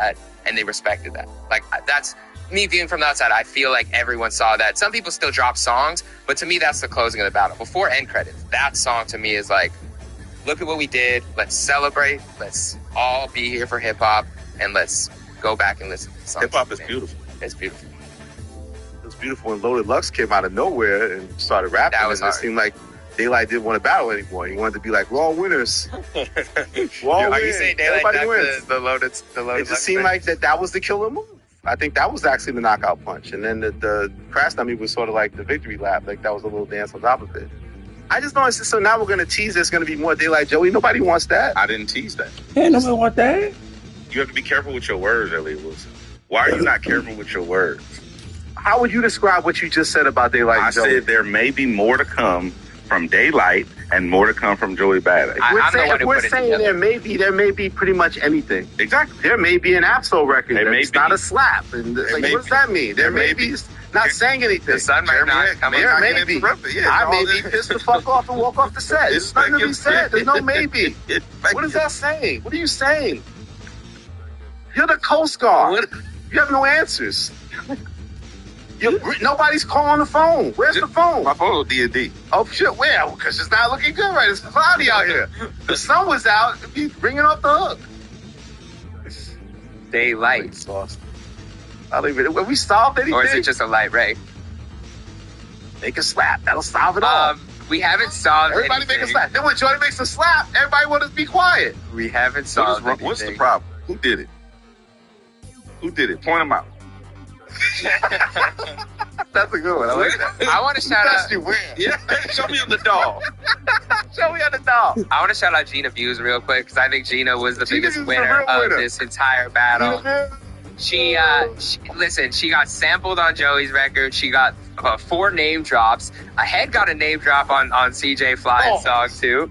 and they respected that. Like, that's me viewing from the outside. I feel like everyone saw that. Some people still drop songs, but to me, that's the closing of the battle. Before end credits, that song to me is like, look at what we did. Let's celebrate. Let's all be here for hip hop, and let's go back and listen to songs. Hip hop is beautiful. It's beautiful. It was beautiful when Loaded Lux came out of nowhere and started rapping. That was and it seemed like Daylight didn't want to battle anymore. He wanted to be like, we're all winners. We're all Are you saying Daylight wins. the loaded It just seemed like that was the killer move. I think that was actually the knockout punch. And then the crash dummy was sort of like the victory lap. Like that was a little dance on top of it. I just know so now we're going to tease there's going to be more Daylight Joey. Nobody wants that. I didn't tease that. Hey, nobody want that. You have to be careful with your words, Elliot Wilson. Why are you not careful with your words? How would you describe what you just said about Daylight Joey? I said there may be more to come from Daylight and more to come from Joey Badass. We're saying there may be pretty much anything. Exactly. There may be an Absol record that's not a slap. And like, what does that mean? There may be not saying anything. The sun might not come I may be pissed the fuck off and walk off the set. There's nothing to be said. There's no maybe. What is that saying? What are you saying? You're the Coast Guard. You have no answers. Nobody's calling the phone. Where's the phone? My phone was D&D. Oh, shit. Where? Because it's not looking good right. It's cloudy out here. The sun was out. He's bringing off the hook. Daylight. I don't even... Have we solved anything? Or is it just a light ray? Make a slap. That'll solve it all. We haven't solved Everybody anything. make a slap. Then when Jordy makes a slap, everybody want to be quiet. We haven't solved anything. What's the problem? Who did it? Who did it? Point them out. That's a good one. I like that. I want to shout out. Yeah, show me on the doll. Show me on the doll. I want to shout out Gina Views real quick because I think Gina was the biggest winner of this entire battle. She got sampled on Joey's record. She got 4 name drops. Head got a name drop on CJ Fly's song too.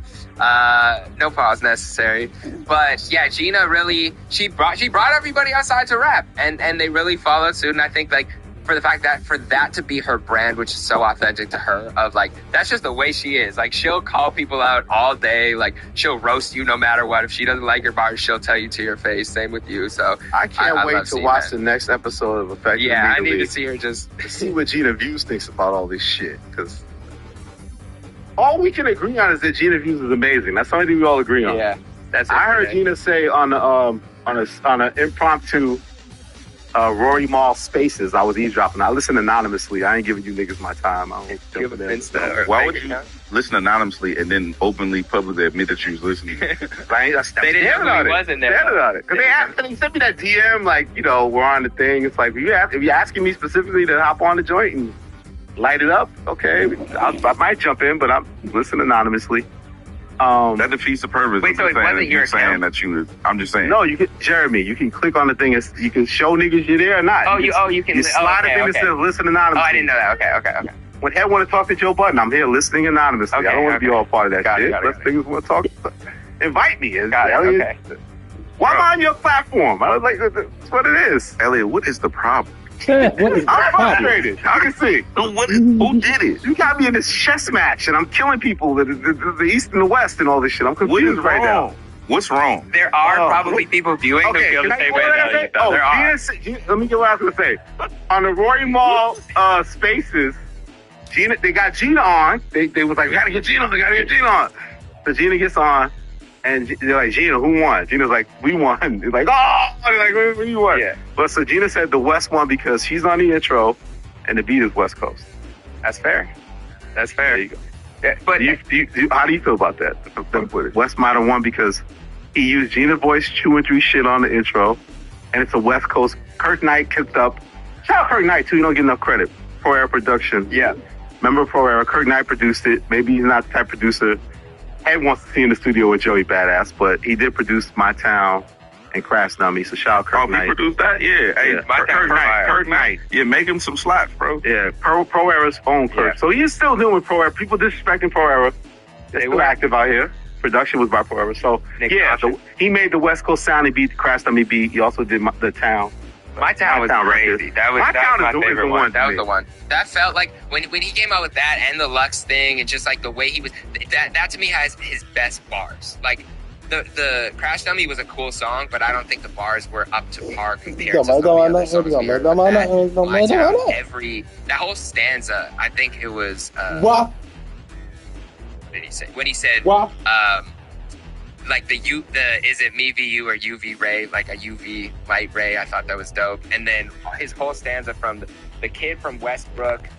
No pause necessary. But yeah, Gina really she brought everybody outside to rap, and they really followed suit. And I think like for that to be her brand, which is so authentic to her, of like that's just the way she is. Like she'll call people out all day. Like she'll roast you no matter what. If she doesn't like your bars, she'll tell you to your face. Same with you. So I can't wait to watch the next episode of Effective. Yeah, I need to see her just see what Gina Views thinks about all this shit, because all we can agree on is that Gina Views is amazing. That's the only thing we all agree on. Yeah, that's it. I heard Gina say on an impromptu Rory Mall Spaces, I was eavesdropping. I listened anonymously. I ain't giving you niggas my time. I don't jump in. Why would you listen anonymously and then openly, publicly admit that you was listening? Right? They didn't know he wasn't there. Because they sent me that DM, like, you know, we're on the thing. It's like, if you're asking me specifically to hop on the joint and light it up, okay, I might jump in, but I'm listening anonymously. That defeats the purpose. Wait, so it wasn't your account? I'm just saying. No, you can, Jeremy, you can click on the thing. You can show niggas you're there or not. You can. You slide a thing that says listen anonymously. Oh, I didn't know that. Okay. When Head want to talk to Joe Budden, I'm here listening anonymously. I don't want to be all part of that shit. Let's niggas want to talk. Invite me. Okay. Why am I on your platform? I was like, that's what it is. Elliot, what is the problem? I'm frustrated. I can see. Who did it? You got me in this chess match, and I'm killing people, the East and the West and all this shit. I'm confused right now. What's wrong? There are probably people viewing who feel the same way that you. There are. Let me get what I was going to say. On the Rory Mall Spaces, they got Gina on. They was like, we got to get Gina on. So Gina gets on. And they're like, Gina, who won? Gina's like, we won. They're like, oh! They're like, who you won? Yeah. But so Gina said the West won because she's on the intro and the beat is West Coast. That's fair. There you go. Yeah, but how do you feel about that? West might have won because he used Gina's voice chewing through shit on the intro, and it's a West Coast. Kirk Knight kicked up. Shout out Kirk Knight, too. You don't get enough credit. Pro Era production. Yeah. Remember Pro Era? Kirk Knight produced it. Maybe he's not the type of producer Head wants to see in the studio with Joey Badass, but he did produce My Town and Crash Dummy, so shout out Kirk Knight. He produced that? Yeah. Hey, Kirk Knight. Yeah, make him some slaps, bro. Yeah, Pro Era's own Kirk. Yeah. So he's still doing Pro Era. People disrespecting Pro Era. They're still active out here. Production was by Pro Era. So, he made the West Coast sound. He beat the Crash Dummy beat. He also did The Town. My Town was crazy. That was my favorite one. That was the one. That felt like when he came out with that and the Lux thing and just like the way he was, that to me has his best bars. Like the Crash Dummy was a cool song, but I don't think the bars were up to par compared to some of the other songs we heard about My Town. That whole stanza, I think it was what did he say? When he said like the is it me v you or UV ray, like a UV light ray, I thought that was dope. And then his whole stanza from the kid from Westbrook,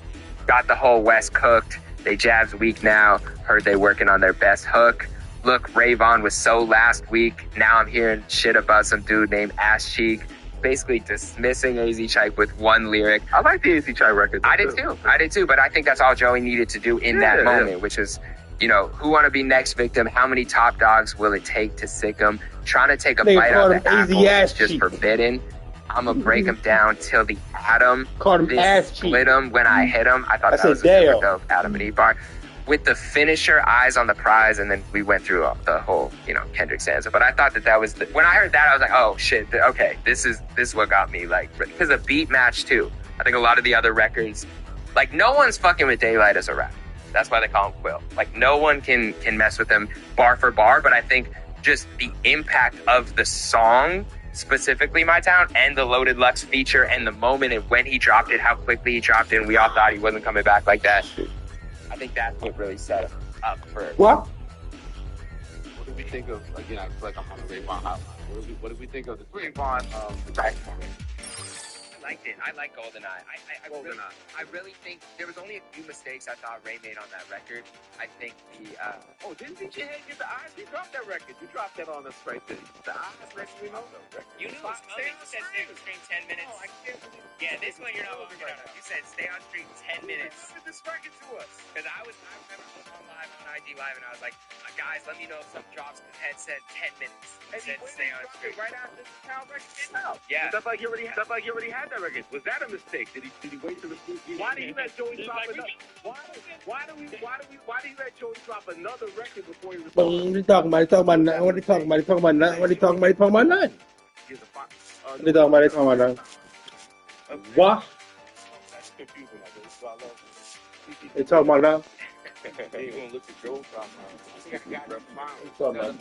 got the whole West cooked. They jabs weak now. Heard they working on their best hook. Look, Ravon was so last week. Now I'm hearing shit about some dude named Ass Cheek. Basically dismissing AZ Chike with one lyric. I like the AZ Chike record. I did too. But I think that's all Joey needed to do in that moment, which is, you know, who want to be next victim? How many top dogs will it take to sick him? Trying to take a bite out of the apple is just forbidden. I'm going to break him down till the atom. Called him ass cheek. Split him when I hit him. I thought that was a super dope Adam and Eve bar. With the finisher, eyes on the prize, and then we went through the whole, you know, Kendrick stanza. But I thought that was when I heard that, I was like, oh shit, okay, this is what got me, like, because the beat match too. I think a lot of the other records, like, no one's fucking with Daylight as a rapper. That's why they call him Quill. Like, no one can mess with him bar for bar. But I think just the impact of the song, specifically My Town, and the Loaded Lux feature, and the moment and when he dropped it, how quickly he dropped it, and we all thought he wasn't coming back like that. I think that's what really set him up for it. What? What did we think of, again, I feel like I'm on a Ravon hotline. What did we think of the Ravon track? I liked it. I like GoldenEye. I really think there was only a few mistakes I thought Ray made on that record. I think didn't DJ Head get the eyes? He dropped that record. You dropped that on us right there. The eyes record, we know. You knew it was coming. You said stay on stream 10 minutes. Oh, I can't believe it. Yeah, this one you're not looking at. You said stay on stream 10 minutes. Look at this record to us. Because I remember I was on live on IG Live, and I was like, guys, let me know if some drops. Because Head said 10 minutes. And he said stay on stream. Right after the Town record came out. Yeah. Stuff like you already had that record. Was that a mistake? Did he wait till the Why did he let Joey drop another? Why do you let Joey drop another record before he responds? What are you talking about? What are you talking about? What are you talking about? What? That's confusing. They talking about now? You gonna look at Joe drop? I think I got the Talking about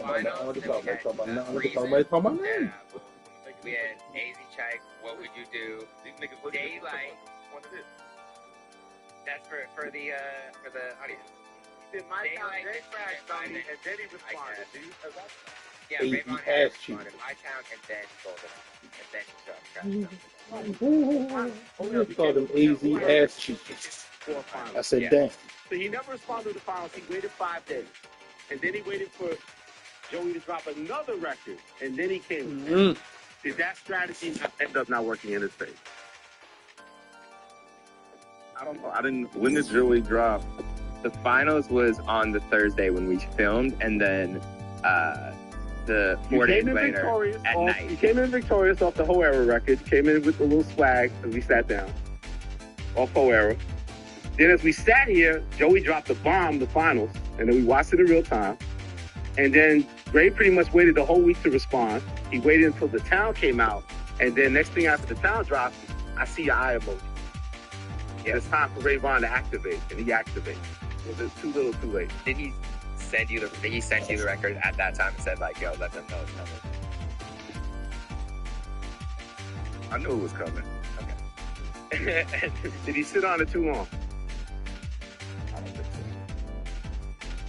we had AZ Chike, What Would You Do? Daylight. That's for the audience. My Town, they crashed on me, and then he responded. Yeah, Ravon had responded. My Town, and then Golden. And then we called him AZ ass cheek. I said, damn. So he never responded to the finals. He waited 5 days. And then he waited for Joey to drop another record. And then he came. Did that strategy end up not working in his favor? I don't know. When did Joey drop? The finals was on the Thursday when we filmed, and then the 4 days later at night. You came in victorious off the Whole Era record. Came in with a little swag as we sat down off Whole Era. Then as we sat here, Joey dropped the bomb, the finals, and then we watched it in real time. And then Ray pretty much waited the whole week to respond. He waited until the Town came out, and then next thing after the Town dropped, I see your eye emoji. Yeah. It's time for Ravon to activate, and he activates. Was it too little, too late? Did he send you the record at that time and said, like, yo, let them know it's coming? I knew it was coming. Okay. Did he sit on it too long? I don't think so.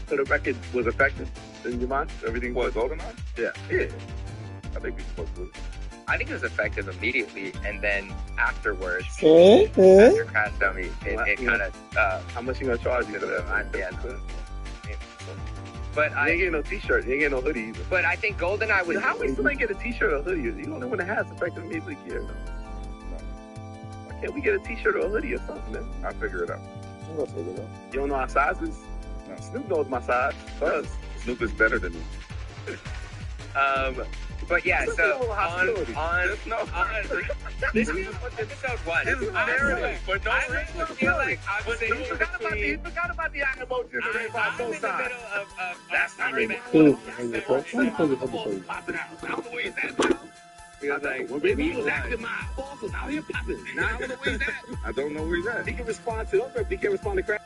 So the record was effective in your mind? Everything was GoldenEye? Yeah. I think we spoke with it. I think it was effective immediately, and then afterwards, after Crash Dummy, it kind of... how much you gonna charge you for that? But you ain't getting no t-shirt, you ain't getting no hoodie either. But I think GoldenEye was... How we still ain't get a t-shirt or a hoodie? You the only one that has effective music here. Why can't we get a t-shirt or a hoodie or something, man? I'll figure it out. You don't know our sizes? No. Snoop knows my size. Snoop is better than me. But yeah, so on this is episode 1. This is narrative, but no I feel like I'm saying he forgot about the eye emoji. I'm in the middle of that's not really cool. When he was acting, my eyeballs was out here popping. Now I don't know where he's at. I don't know where he's at. He can respond to those. He can respond to crap.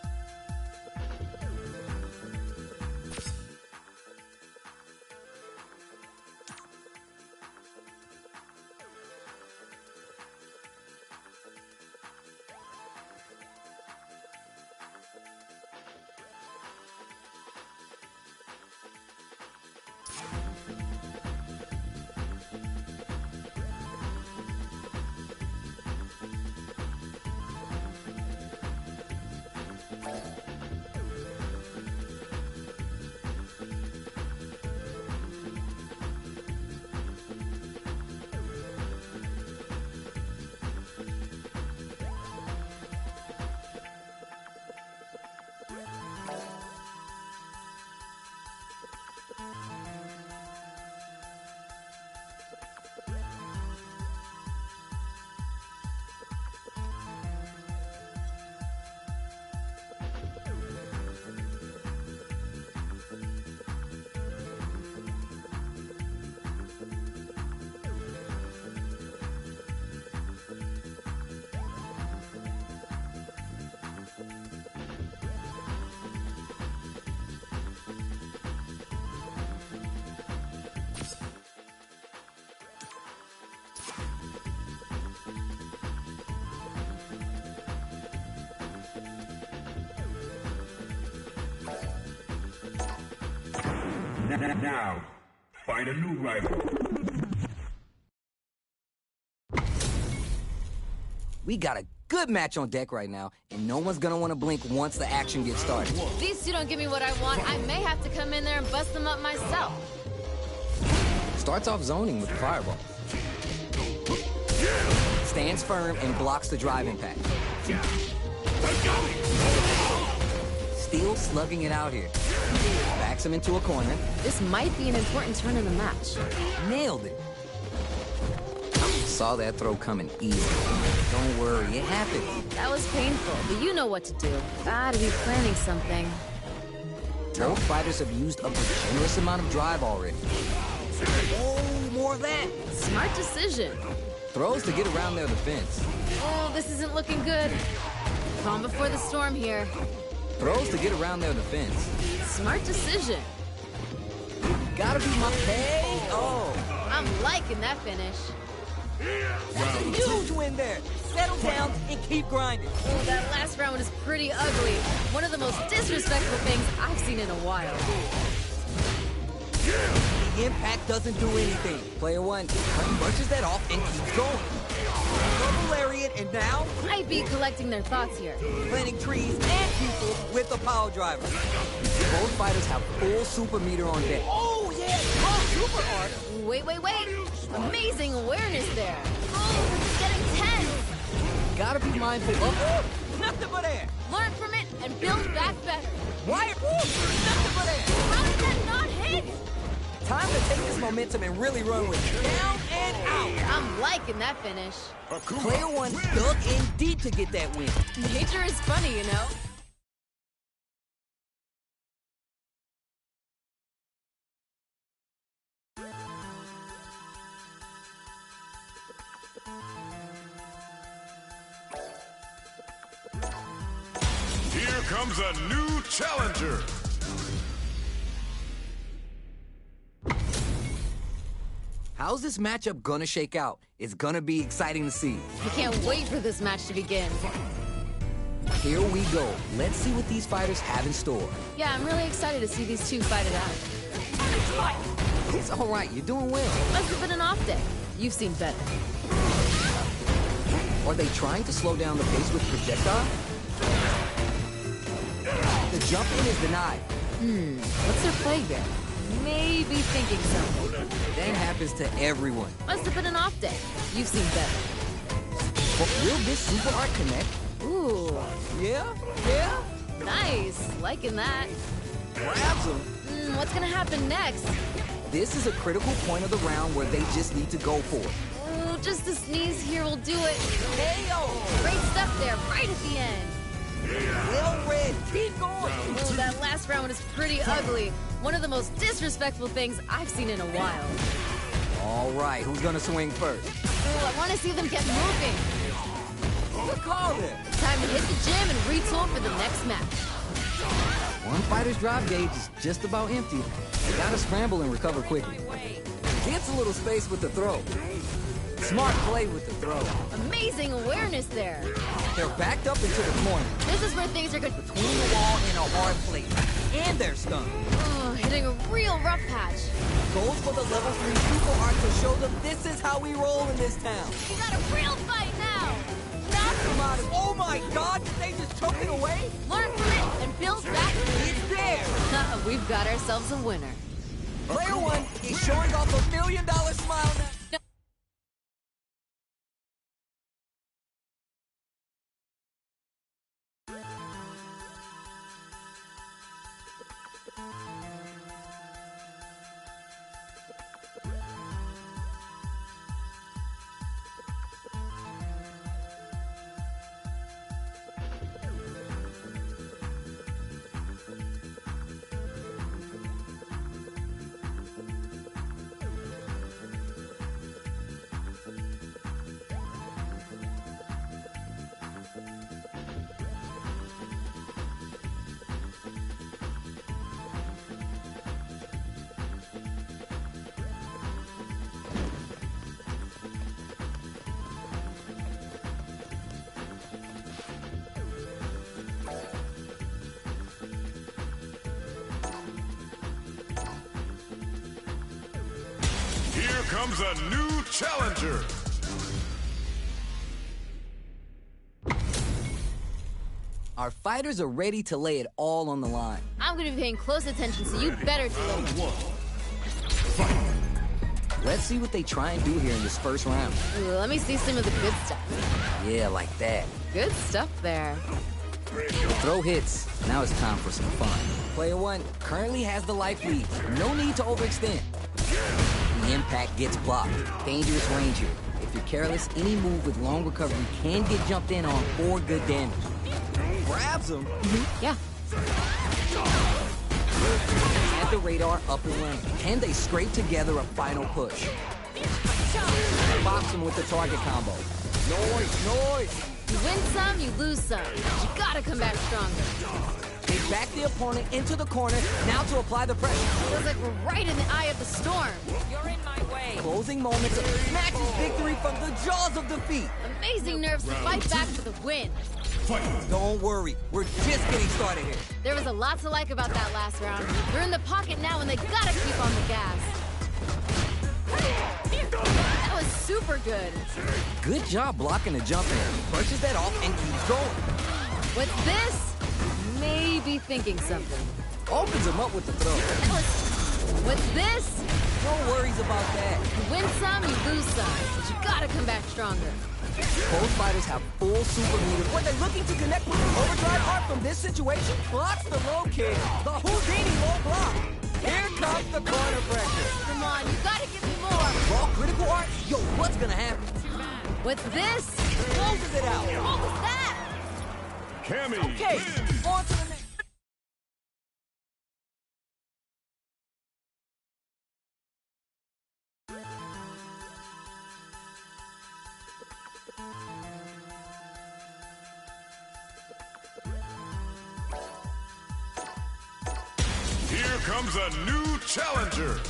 Now, find a new rival. We got a good match on deck right now, and no one's gonna want to blink once the action gets started. If these two don't give me what I want, I may have to come in there and bust them up myself. Starts off zoning with the fireball. Stands firm and blocks the drive impact. Still slugging it out here. Backs him into a corner. This might be an important turn in the match. Nailed it. Saw that throw coming easy. Don't worry, it happened. That was painful, but you know what to do. Gotta be planning something. Both fighters have used up a generous amount of drive already. Oh, more of that. Smart decision. Throws to get around their defense. Oh, this isn't looking good. Calm before the storm here. Throws to get around their defense. Smart decision. Gotta be my pay. Oh. I'm liking that finish. That's a huge win there. Settle down and keep grinding. Oh, that last round is pretty ugly. One of the most disrespectful things I've seen in a while. The impact doesn't do anything. Player one brushes that off and keeps going. Double lariat, and now I'd be collecting their thoughts here. planting trees and people with a power driver. Both fighters have full super meter on deck. Oh yeah, super art. Wait. Amazing awareness there. Oh, it's getting tense. Gotta be mindful of nothing but air. Learn from it and build back better. Wire, nothing but air. How did that not hit? Time to take this momentum and really run with it. Down and out. I'm liking that finish. Player one dug in deep to get that win. Nature is funny, you know. Here comes a new challenger. How's this matchup gonna shake out? It's gonna be exciting to see. I can't wait for this match to begin. Here we go. Let's see what these fighters have in store. Yeah, I'm really excited to see these two fight it out. It's all right. You're doing well. Must have been an off day. You've seen better. Are they trying to slow down the pace with projectile? The jump in is denied. What's their play here? Maybe thinking something. That happens to everyone. Must have been an off day. You've seen better. But will this super art connect? Ooh, Yeah? nice. Liking that. Grabs him. What's gonna happen next? This is a critical point of the round where they just need to go for it. Oh, just a sneeze here will do it. Hey-o! Great stuff there, right at the end. Well read. Keep going. Oh, that last round is pretty ugly. One of the most disrespectful things I've seen in a while. All right, who's gonna swing first? Oh, I want to see them get moving. Good call there. Time to hit the gym and retool for the next match. One fighter's drive gauge is just about empty. They gotta scramble and recover quickly. Gets a little space with the throw. Smart play with the throw. Amazing awareness there. They're backed up into the corner. This is where things are good. Between the wall and a hard plate. And they're stunned. Oh, hitting a real rough patch. Goes for the level 3 super art to show them this is how we roll in this town. You got a real fight now. Knock him out of. Oh my god, did they just choke it away? Learn from it and build back. It's there. We've got ourselves a winner. Player one is showing off $1 million smile now. comes a new challenger. Our fighters are ready to lay it all on the line. I'm gonna be paying close attention, so you better deliver. Let's see what they try and do here in this first round. Ooh, let me see some of the good stuff. Yeah, like that. Good stuff there. The throw hits. Now it's time for some fun. Player one currently has the life lead. No need to overextend. The impact gets blocked. Dangerous range here. If you're careless, any move with long recovery can get jumped in on for good damage. Grabs him. Yeah. Had the radar up and running. Can they scrape together a final push? Box him with the target combo. Noise! You win some, you lose some. But you gotta come back stronger. They back the opponent into the corner, now to apply the pressure. Feels like we're right in the eye of the storm. You're in my way. Closing moments of snatches victory from the jaws of defeat. Amazing nerves to fight back for the win. Don't worry, we're just getting started here. There was a lot to like about that last round. They're in the pocket now and they gotta keep on the gas. That was super good. Good job blocking the jump in. Punches that off and keeps going. What's this? Maybe thinking something. Opens him up with the throw. What's this? No worries about that. You win some, you lose some. But you gotta come back stronger. Both fighters have full super meters. Were they looking to connect with the overdrive art from this situation? Blocks the low kick. The Houdini low block. Here comes the corner pressure. Come on, you gotta give me more. Raw critical art? Yo, what's gonna happen? What's this? Closes it out. What was that? Cammy Okay, wins. on to the next. Here comes a new challenger.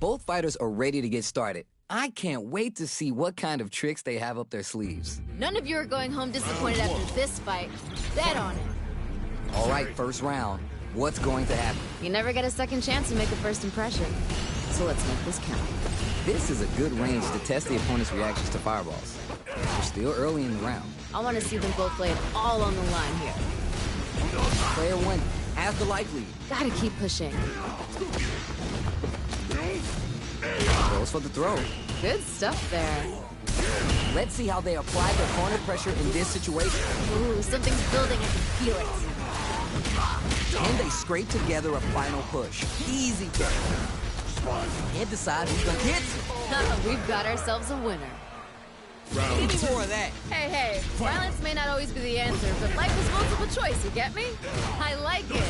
Both fighters are ready to get started. I can't wait to see what kind of tricks they have up their sleeves. None of you are going home disappointed after this fight. Bet on it. All right, first round. What's going to happen? You never get a second chance to make a first impression. So let's make this count. This is a good range to test the opponent's reactions to fireballs. We're still early in the round. I want to see them both lay it all on the line here. Player one has the life lead. Gotta keep pushing. Goes for the throw. Good stuff there. Let's see how they apply their corner pressure in this situation. Ooh, something's building. I can feel it. Can they scrape together a final push? Easy kick. Can't decide who's gonna hit it. We've got ourselves a winner. Give me more of that. Hey, violence may not always be the answer, but life is multiple choice, you get me? I like it.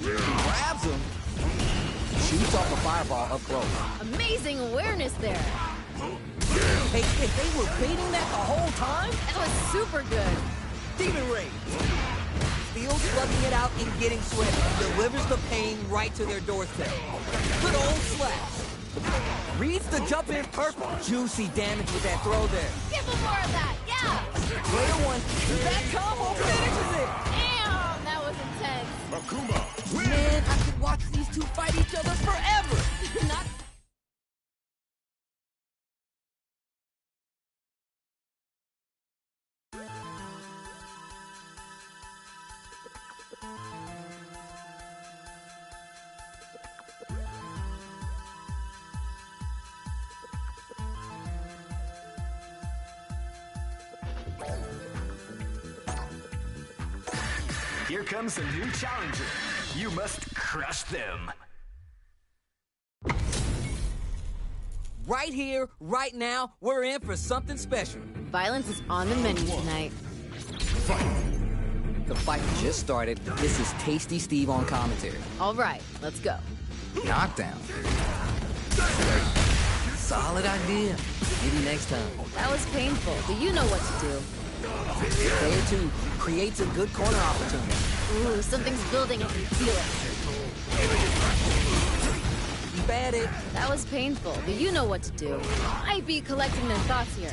Grabs him. Shoots off a fireball up close. Amazing awareness there. Hey, if they were baiting that the whole time? That was super good. Demon Ray. Steals slugging it out and getting swift. Delivers the pain right to their doorstep. Good old slash. Reads the jump in perfect. Juicy damage with that throw there. Give him more of that, yeah. Player one, that combo finishes it. Damn, that was intense. Akuma wins. Man, I could watch these two fight each other forever. Not Here comes a new challenger. You must crush them. Right here, right now, we're in for something special. violence is on the menu tonight. The fight just started. This is Tasty Steve on commentary. All right, let's go. Knockdown. Solid idea. Maybe next time. That was painful, but you know what to do. Player 2 creates a good corner opportunity. Ooh, something's building. I can feel it. Keep at it. That was painful, but you know what to do. Might be collecting their thoughts here.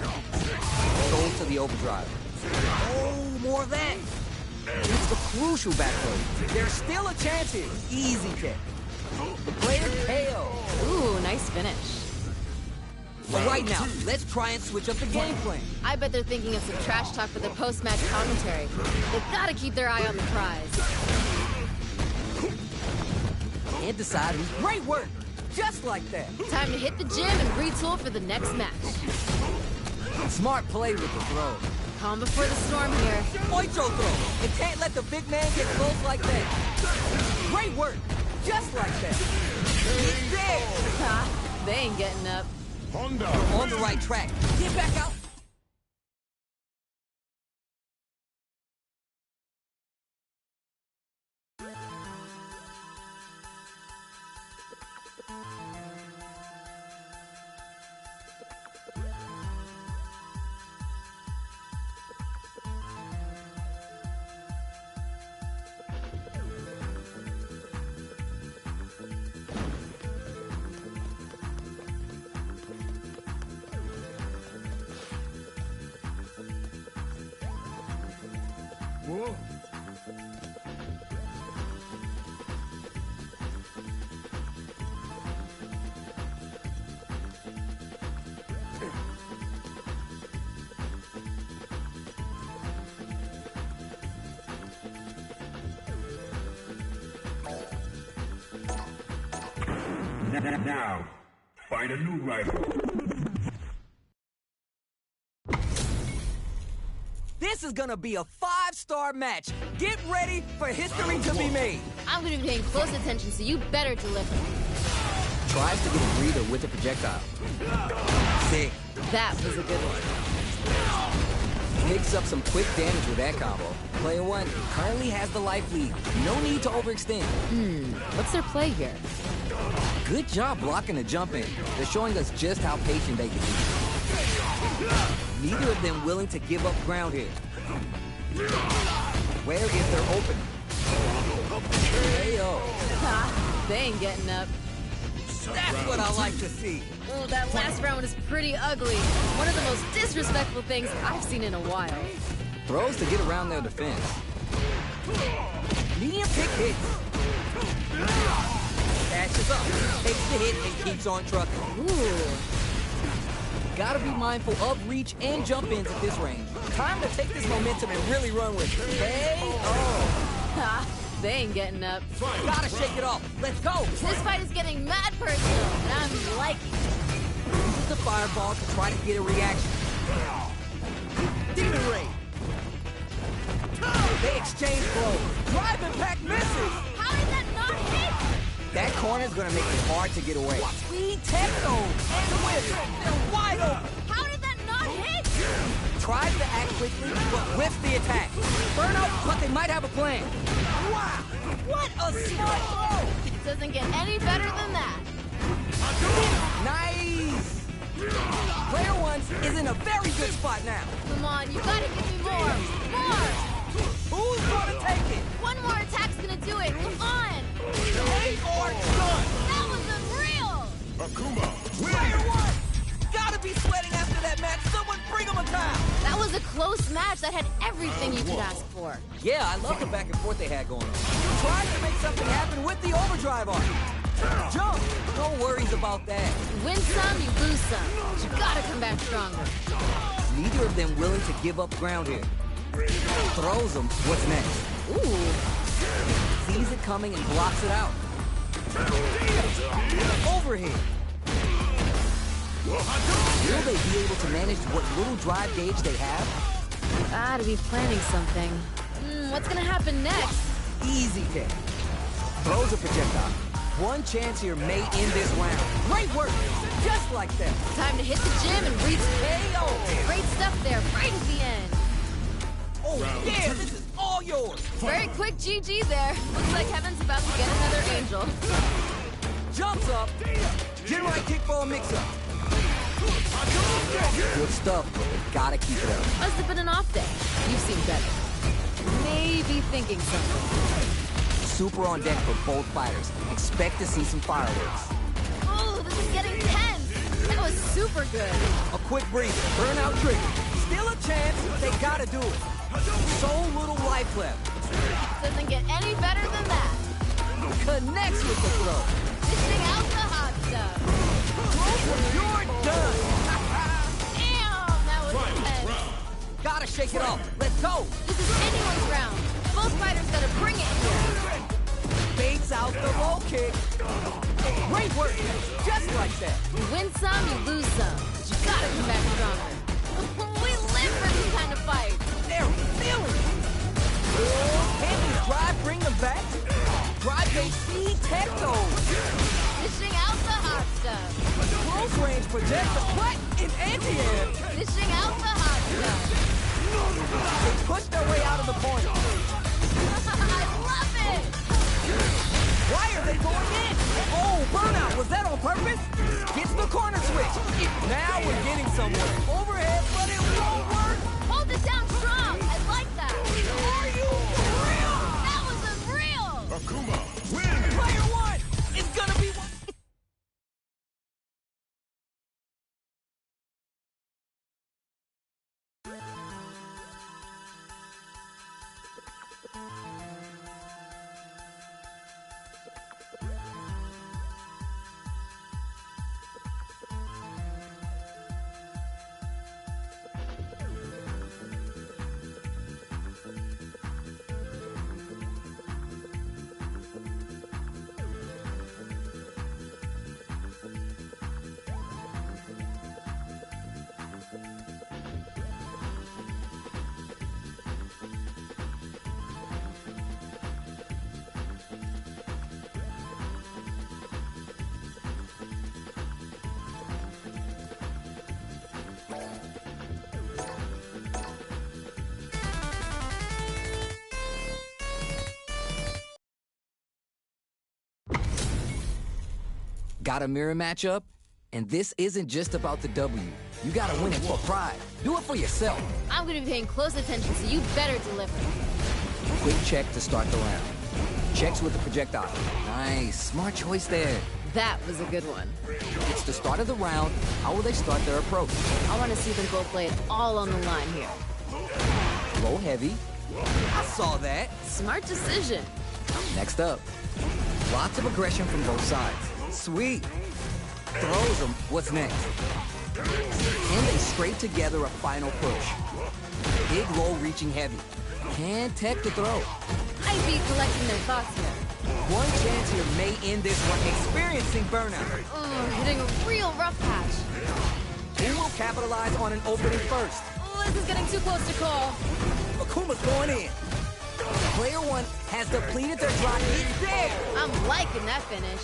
Goes to the overdrive. Oh, more of that. It's the crucial back throw. There's still a chance here. Easy kick. The player KO. Ooh, nice finish. But right now, let's try and switch up the game plan. I bet they're thinking of some trash talk for their post-match commentary. They've got to keep their eye on the prize. Can't decide who's great work. Just like that. Time to hit the gym and retool for the next match. Smart play with the throw. Calm before the storm here. Ocho throw. It can't let the big man get close like that. Great work. Just like that. He's there. Ha, they ain't getting up. Honda. You're on the right track. Get back out. Whoa. Now, find a new rival. This is gonna be a 5-star match. Get ready for history to be made. I'm gonna be paying close attention, so you better deliver. Tries to get a breather with the projectile. Sick. That was a good one. Picks up some quick damage with that combo. Player 1 currently has the life lead. No need to overextend. What's their play here? Good job blocking the jump in. They're showing us just how patient they can be. Neither of them willing to give up ground here. Where is their opening? KO. Ha, they ain't getting up. That's what I like to see. Oh, that last round was pretty ugly. One of the most disrespectful things I've seen in a while. Throws to get around their defense. Medium kick hits. Catches up, takes the hit, and keeps on trucking. Ooh. Gotta be mindful of reach and jump ins at this range. Time to take this momentum and really run with it. Ha, they ain't getting up. Gotta shake it off. Let's go. This fight is getting mad personal, and I'm liking it. Uses the fireball to try to get a reaction. Demon Ray. They exchange blows. Drive impact misses. How did that not hit? That corner's gonna make it hard to get away. Sweet techno and the whip. They're wide open. How did that not hit? Tries to act quickly, but whiffs the attack. Burnout, but they might have a plan. Wow! What a smart throw! It doesn't get any better than that. Nice! Player 1 is in a very good spot now. Come on, you gotta give me more. More! Who's gonna take it? One more attack's gonna do it. Come on! They are done! That was unreal! Akuma. Player 1! Gotta be sweating after that match. Someone bring him a towel! That was a close match that had everything you could ask for. Yeah, I love the back and forth they had going on. Trying to make something happen with the overdrive on. Jump! No worries about that. You win some, you lose some. But you gotta come back stronger. Neither of them willing to give up ground here. Throws him. What's next? Ooh. Sees it coming and blocks it out. Overhead. Will they be able to manage what little drive gauge they have? Gotta be planning something. What's gonna happen next? Easy kick. Throws a projectile. One chance here may end this round. Great work. Just like that. Time to hit the gym and reach KO. Great stuff there, right at the end. Oh, yeah, this is all yours. Very quick GG there. Looks like Heaven's about to get another angel. Jumps up. Get right kick for a mix-up. Good stuff, but they gotta keep it up. Must have been an off day. You've seen better. Maybe thinking something. Super on deck for both fighters. Expect to see some fireworks. Oh, this is getting tense. That was super good. A quick breather. Burnout trigger. Still a chance. They gotta do it. So little life left. Doesn't get any better than that. Connects with the throw. Dishing out the hot stuff. You're done. Damn, that was intense. Gotta shake it off. Let's go. This is anyone's round. Both fighters gotta bring it here. Baits out the low kick. Great work. Just like that. You win some, you lose some. But you gotta come back stronger. We live for this kind of fight. They're feeling it. Can you drive bring them back? Drive AC tech those. Dishing out the hot stuff. Close range projector. What? In anti-air. Dishing out the hot stuff. They push their way out of the corner. I love it! Why are they going in? Oh, burnout. Was that on purpose? Gets the corner switch. Now we're getting somewhere. Overhead, but it won't work. Hold it down strong. I like that. Are you for real? That was unreal. Akuma, win! Player one. It's gonna be one. Got a mirror matchup? And this isn't just about the W. You gotta win it for pride. Do it for yourself. I'm gonna be paying close attention, so you better deliver. Quick check to start the round. Checks with the projectile. Nice. Smart choice there. That was a good one. It's the start of the round. How will they start their approach? I want to see them both lay it all on the line here. Low heavy. I saw that. Smart decision. Next up. Lots of aggression from both sides. Sweet. Throws them. What's next? Can they scrape together a final push? Big low reaching heavy. Can tech the throw. I'd be collecting their thoughts here. One chance here may end this one experiencing burnout. Hitting a real rough patch. Who will capitalize on an opening first? This is getting too close to call. Akuma's going in. Player one has depleted their drive. He's there. I'm liking that finish.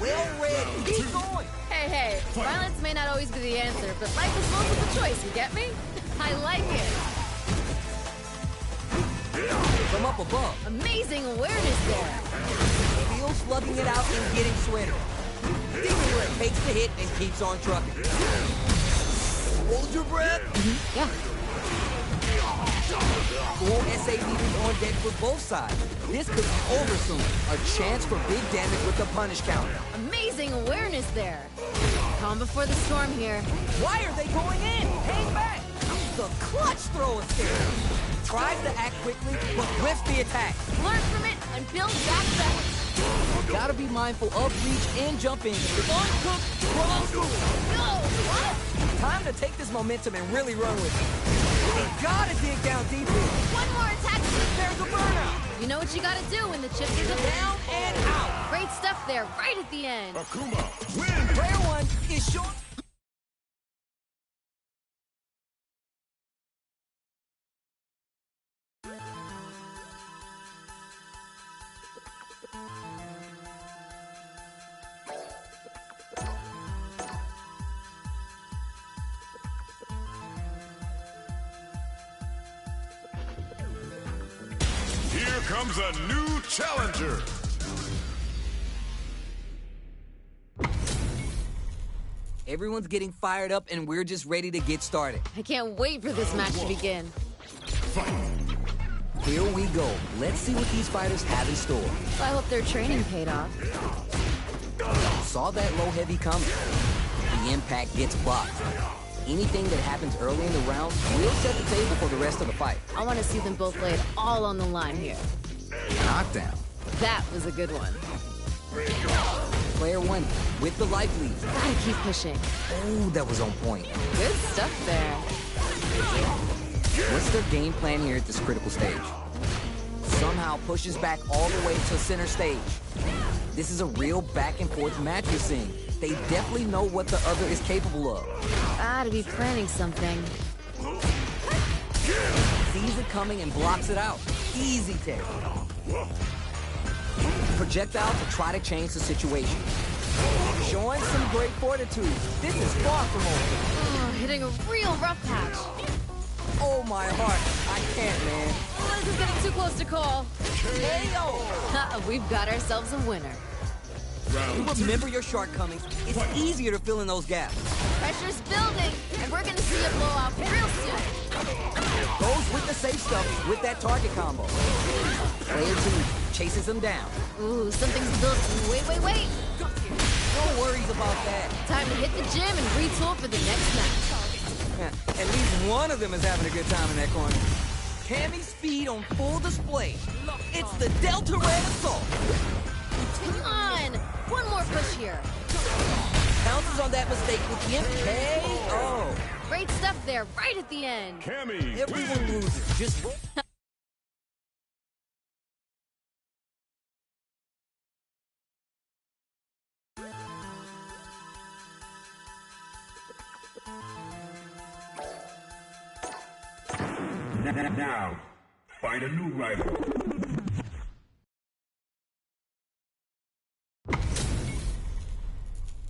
Well read. Keep going. Hey, violence may not always be the answer, but life is multiple choice, you get me? I like it. From up above. Amazing awareness there. Feels slugging it out and getting sweaty. Demon Red takes the hit and keeps on trucking. Hold your breath. Yeah. Full SA leaders on deck for both sides. This could be over soon. A chance for big damage with the punish counter. Amazing awareness there. Calm before the storm here. Why are they going in? Hang back. The clutch throw is there. Tries to act quickly, but whiffs the attack. Learn from it and build back better. Gotta be mindful of reach and jumping. Uncooked, wrong move. No, what? Time to take this momentum and really run with it. You gotta dig down deep here. One more attack. There's a burnout. You know what you gotta do when the chips are Down and out. Great stuff there, right at the end. Akuma, win! Player one is short. Here comes a new challenger. Everyone's getting fired up, and we're just ready to get started. I can't wait for this match to begin. Here we go. Let's see what these fighters have in store. I hope their training paid off. Saw that low heavy coming. The impact gets blocked. Anything that happens early in the round will set the table for the rest of the fight. I want to see them both lay it all on the line here. Knockdown. That was a good one. Player one with the life lead. Gotta keep pushing. Oh, that was on point. Good stuff there. What's their game plan here at this critical stage? Somehow pushes back all the way to center stage. This is a real back and forth match you're seeing. They definitely know what the other is capable of. Gotta be planning something. Sees it coming and blocks it out. Easy take. Projectile to try to change the situation. Showing some great fortitude. This is far from over. Oh, hitting a real rough patch. Oh my heart. I can't, man. This is getting too close to call. KO! We've got ourselves a winner. You remember your shortcomings. It's easier to fill in those gaps. Pressure's building, and we're gonna see a blowout real soon. Goes with the safe stuff with that target combo. Player two chases him down. Ooh, something's building. Wait. No worries about that. Time to hit the gym and retool for the next match. At least one of them is having a good time in that corner. Cammy's speed on full display. It's the Delta Red Assault. Come on! One more push here. Pounces on that mistake with the MKO. Great stuff there, right at the end. Cammy. Everyone loses. Just... Now, find a new rival.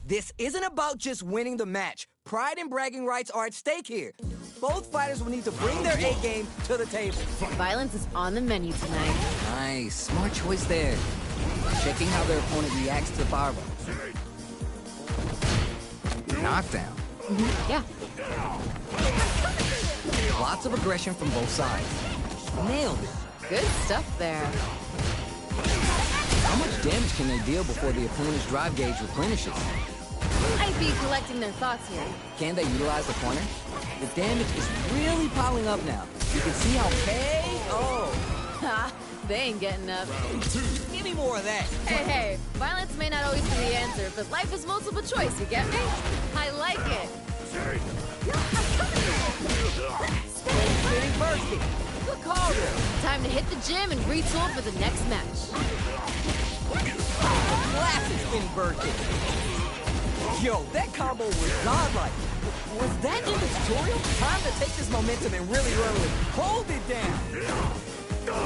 This isn't about just winning the match. Pride and bragging rights are at stake here. Both fighters will need to bring their A game to the table. Violence is on the menu tonight. Nice. Smart choice there. Checking how their opponent reacts to the fireball. Knockdown. Yeah. Lots of aggression from both sides. Nailed it. Good stuff there. How much damage can they deal before the opponent's drive gauge replenishes? Might be collecting their thoughts here. Can they utilize the corner? The damage is really piling up now. You can see how KO. Ha! They ain't getting up. Give me more of that. Hey, violence may not always be the answer, but life is multiple choice, you get me? I like it. Spinning bird kick. Good call there. Time to hit the gym and retool for the next match. Classic spinning bird kick. Yo, that combo was godlike. Was that in the tutorial? Time to take this momentum and really run with it. Hold it down.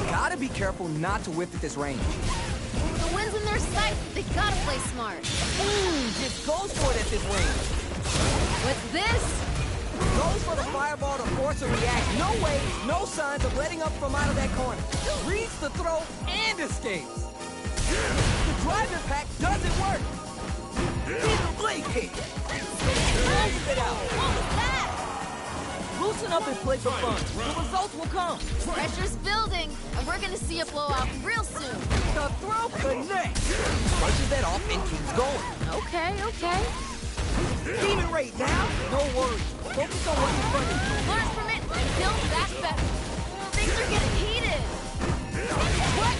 Gotta be careful not to whip at this range. The wind's in their sight. They gotta play smart. Just goes for it at this range. What's this? Goes for the fireball to force a react. No waves, no signs of letting up from out of that corner. Reads the throw and escapes. The drive impact doesn't work. Hidden blade kick. Closes it out. What was that? Loosen up and play for fun. The results will come. Pressure's building, and we're gonna see a blowout real soon. The throw connects. Punches that off and keeps going. Okay. Demon rate now. No worries. Focus on what's in front of you. Learn from it and build back better. Things are getting heated. What?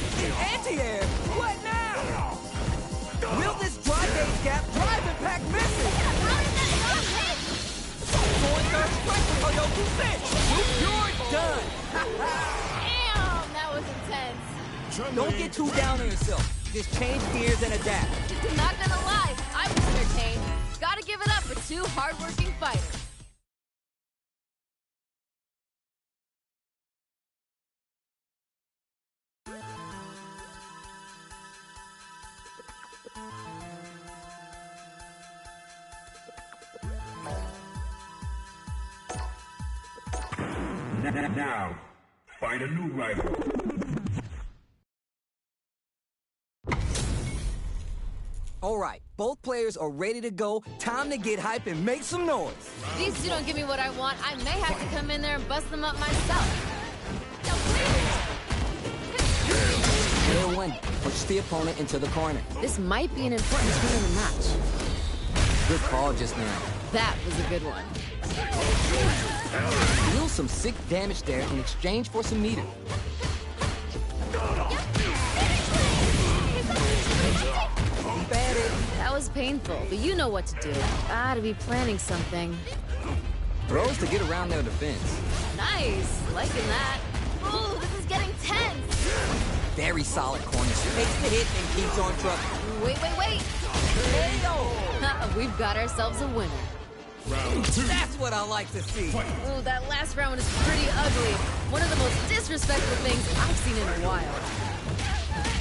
Anti-air? What now? Will this drive gauge gap drive impact misses? How did that not hit? Going third strike with Toyoku 6. You're done. Damn, that was intense. Don't get too down on yourself. Just change gears and adapt. Not gonna lie, I was entertained. Gotta give it up for two hardworking fighters. Now, find a new rival. All right, both players are ready to go. Time to get hype and make some noise. If these two don't give me what I want, I may have to come in there and bust them up myself. Player 1, push the opponent into the corner. This might be an important turn in the match. Good call just now. That was a good one. Deal some sick damage there in exchange for some meter. That was painful, but you know what to do. Gotta be planning something. Throws to get around their defense. Nice, liking that. Ooh, this is getting tense. Very solid corner. Takes the hit and keeps on trucking. Wait. We've got ourselves a winner. Round 2. That's what I like to see. Ooh, that last round was pretty ugly. One of the most disrespectful things I've seen in a while.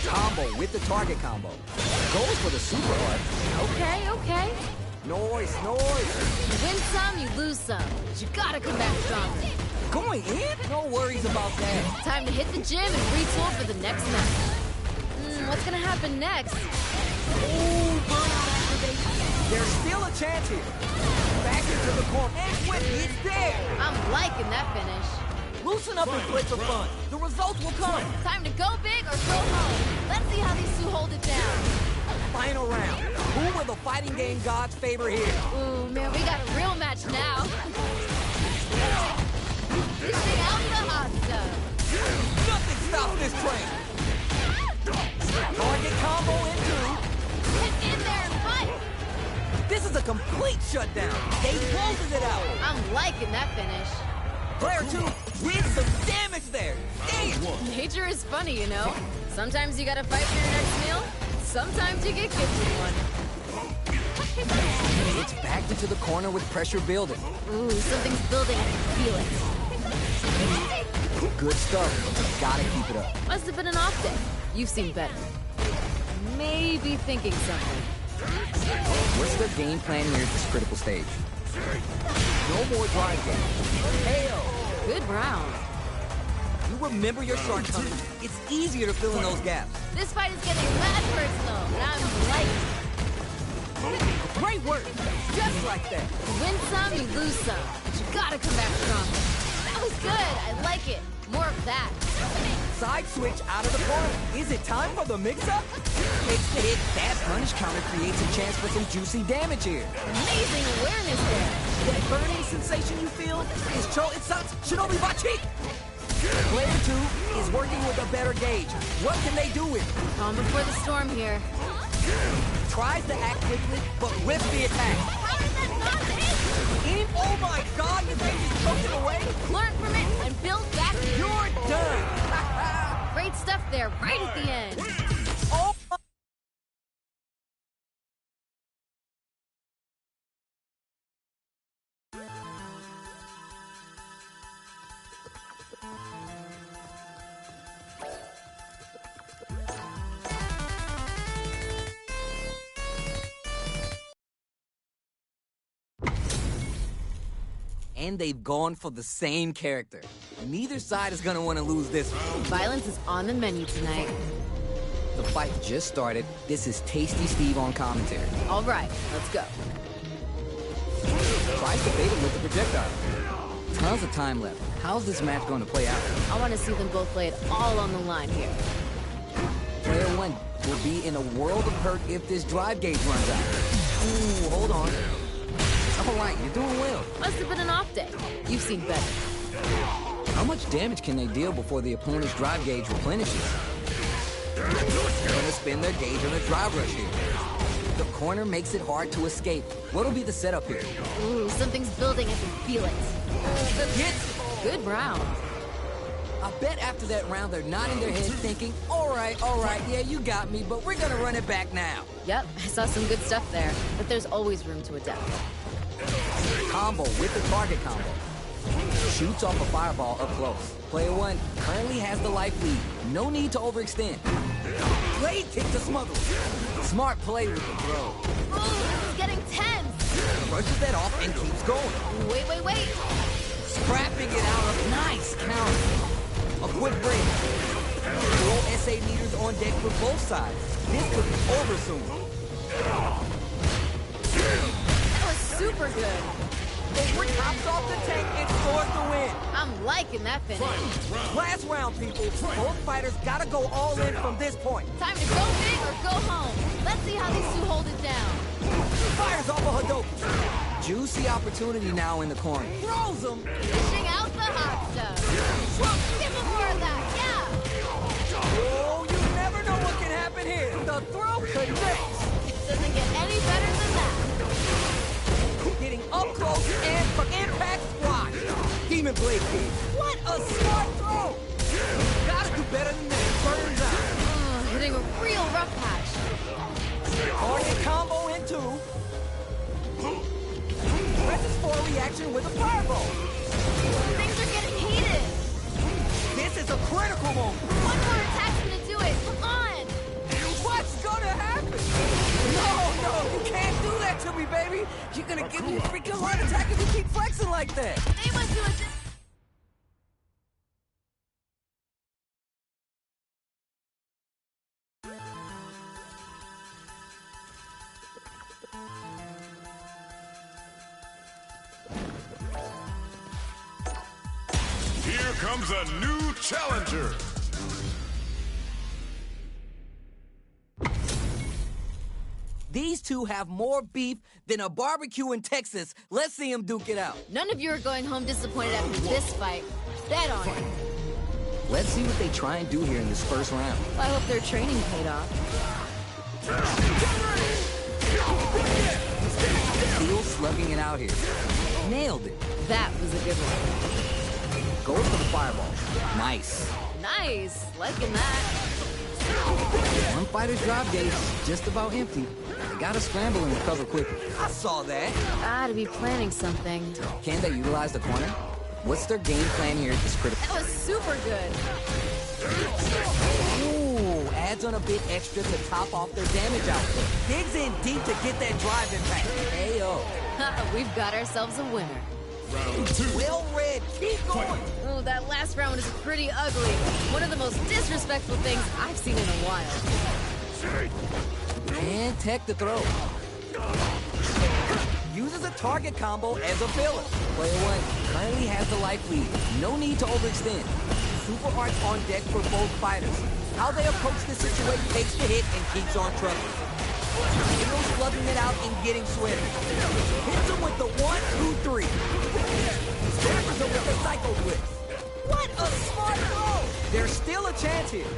Combo with the target combo. Goes for the super hard. Okay. Noise. You win some, you lose some. But you gotta come back stronger. Going in? No worries about that. Time to hit the gym and retool for the next match. What's gonna happen next? Ooh, burnout activation. There's still a chance here. Back into the corner. And when it's there. I'm liking that finish. Loosen up and play for fun. The results will come. Time to go big or go home. Let's see how these two hold it down. Final round. Who will the fighting game gods favor here? Ooh, man, we got a real match now. Dishing out the hot stuff. Nothing stops this train. Target combo into. Get in there and fight. This is a complete shutdown. They closes it out. I'm liking that finish. Player 2 did some damage there. Damn. Nature is funny, you know. Sometimes you gotta fight for your next meal. Sometimes you get gifted one. It's backed into the corner with pressure building. Ooh, something's building. I can feel it. Good stuff. Gotta keep it up. Must have been an off day. You've seen better. Maybe thinking something. What's their game plan here at this critical stage? No more drive game. Hail! Good round. You remember your shortcomings. It's easier to fill in those gaps. This fight is getting mad personal, and I'm liking it. Great work! Just like that. You win some, you lose some. But you gotta come back stronger. That was good. I like it. More of that. Side switch out of the corner. Is it time for the mix-up? Takes the hit. That punish counter creates a chance for some juicy damage here. Amazing awareness there. That burning sensation you feel is Shinobi Bachi. Player 2 is working with a better gauge. What can they do with it? Calm before the storm here. Tries to act quickly, but rips the attack. How did that not hit? Oh my god, you think he's choking away? Learn from it and build back. You're done. Great stuff there, right at the end. Oh my. And they've gone for the same character. Neither side is gonna want to lose this one. Violence is on the menu tonight. The fight just started. This is Tasty Steve on commentary. All right, let's go. Tries to bait him with the projectile. Tons of time left. How's this match going to play out? I want to see them both lay it all on the line here. Player 1 will be in a world of hurt if this drive gauge runs out. Ooh, hold on. All right, you're doing well. Must have been an off day. You've seen better. How much damage can they deal before the opponent's drive gauge replenishes? They're gonna spin their gauge on a drive rush here. The corner makes it hard to escape. What'll be the setup here? Ooh, something's building. I can feel it. Good hit! Good round. I bet after that round they're nodding their head thinking, all right, yeah, you got me, but we're gonna run it back now. Yep, I saw some good stuff there, but there's always room to adapt. Combo with the target combo. Shoots off a fireball up close. Player 1 currently has the life lead. No need to overextend. Blade kick to smother. Smart play with the throw. Ooh, this is getting tense. Brushes that off and keeps going. Wait. Scrapping it out of nice counter. A quick break. Full SA meters on deck for both sides. This could be over soon. That was super good. Over tops off the tank and scores the win. I'm liking that finish. Last round, people. Both fighters gotta go all in from this point. Time to go big or go home. Let's see how these two hold it down. Fires off a Hadouken. Juicy opportunity now in the corner. Throws him. Dishing out the hot stuff. Give him more of that, yeah. Oh, you never know what can happen here. The throw connects. Doesn't get any better than that. Getting up close and for impact squat. Demon Blade King. What a smart throw. Gotta do better than that. Turns out. Hitting a real rough patch. Target combo in two. Presses for a reaction with a fireball. Things are getting heated. This is a critical moment. One more attack's gonna do it. Come on. What's gonna happen? No, you can't do that to me, baby. You're gonna give me a freaking heart attack if you keep flexing like that. They must do it. Here comes a new challenger. These two have more beef than a barbecue in Texas. Let's see them duke it out. None of you are going home disappointed after this fight. Bet on it. Let's see what they try and do here in this first round. I hope their training paid off. Steel slugging it out here. Nailed it. That was a good one. Goes for the fireball. Nice. Nice. Liking that. One fighter's drop gauge is just about empty. They gotta scramble and recover quickly. I saw that. Gotta be planning something. Can they utilize the corner? What's their game plan here at this critical? That was super good. Ooh, adds on a bit extra to top off their damage output. Digs in deep to get that drive impact. Ayo. We've got ourselves a winner. Well read. Keep going. Oh, that last round was pretty ugly. One of the most disrespectful things I've seen in a while. And tech the throw. Uses a target combo as a filler. Player one currently has the life lead. No need to overextend. Super arts on deck for both fighters. How they approach the situation takes the hit and keeps on trucking. Heroes slugging it out and getting sweaty. Hits him with the 1, 2, 3. Scatters him with the psycho whip. What a smart throw! There's still a chance here.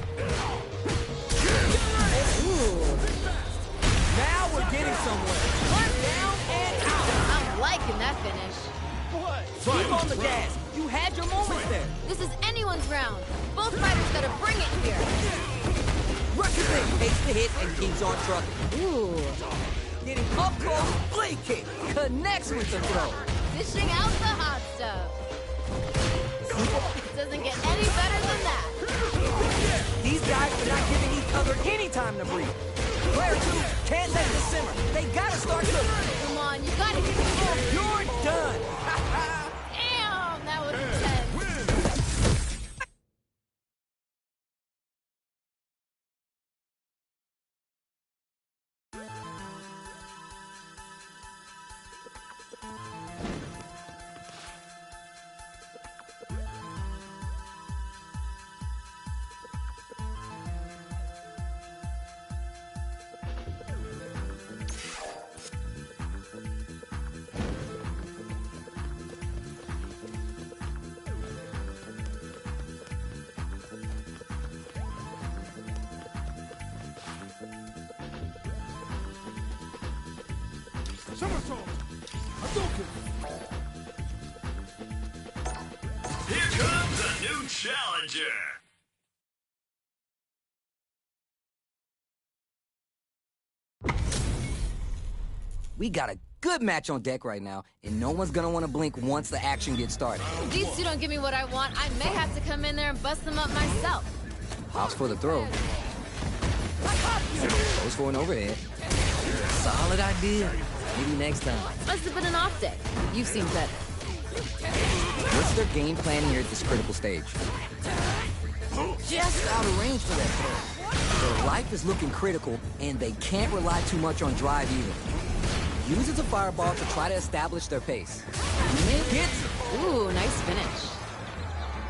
Ooh. Now we're getting somewhere. One down and out. I'm liking that finish. Keep on the gas. You had your moments there. This is anyone's round. Both fighters gotta bring it here. Russian thing takes the hit and keeps on trucking. Ooh. Getting up close, blade kick. Connects with the throw. Dishing out the hot stuff. Doesn't get any better than that. These guys are not giving each other any time to breathe. Player two can't let this simmer. They gotta start cooking. Come on, you gotta give me more. You're done. Damn, that was intense. Here comes a new challenger. We got a good match on deck right now, and no one's gonna want to blink once the action gets started. If these two don't give me what I want, I may have to come in there and bust them up myself. Pops for the throw. Goes for an overhead. Solid idea. Maybe next time. Must have been an off day. You've seen better. What's their game plan here at this critical stage? Just out of range for that throw. Their life is looking critical, and they can't rely too much on drive either. Uses a fireball to try to establish their pace. Hits! Ooh, nice finish.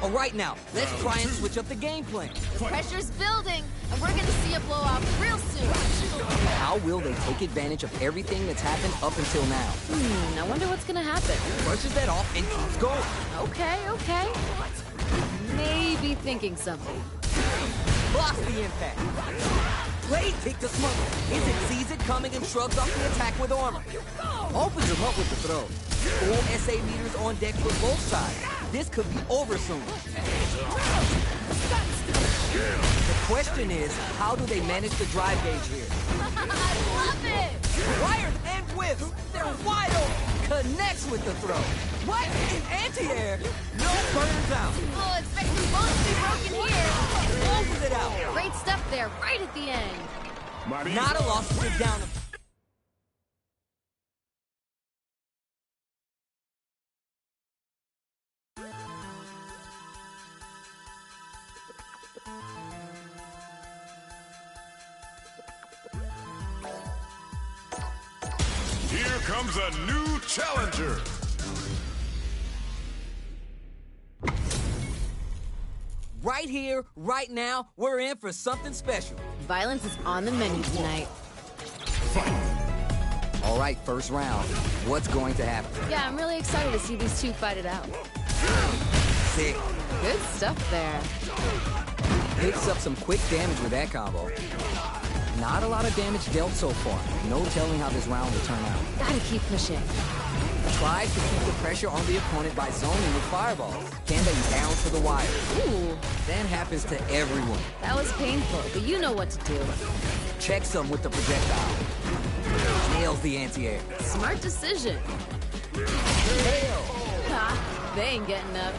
All right, now, let's try and switch up the game plan. The pressure's building, and we're gonna see a blowout real soon. How will they take advantage of everything that's happened up until now? I wonder what's gonna happen. Brushes that off and keeps going. Okay. Maybe thinking something. Blocks the impact. Blade kick to smother. Izit sees it coming and shrugs off the attack with armor. Opens him up with the throw. Full SA meters on deck for both sides. This could be over soon. The question is, how do they manage the drive gauge here? I love it! Wires and whips. They're wide open. Connects with the throw. What? In anti-air? No burns out. Oh, expect them both to be broken here. Closes it out. Great stuff there, right at the end. Not a loss to get down. Here comes a new challenger. Right here, right now, we're in for something special. Violence is on the menu tonight. All right, first round. What's going to happen? Yeah, I'm really excited to see these two fight it out. Sick. Good stuff there. Picks up some quick damage with that combo. Not a lot of damage dealt so far. No telling how this round will turn out. Gotta keep pushing. Tries to keep the pressure on the opponent by zoning with fireballs. Can they down to the wire? Ooh, That happens to everyone. that was painful, but you know what to do. Checks them with the projectile. Nails the anti-air. Smart decision. Nail. Ha, they ain't getting up.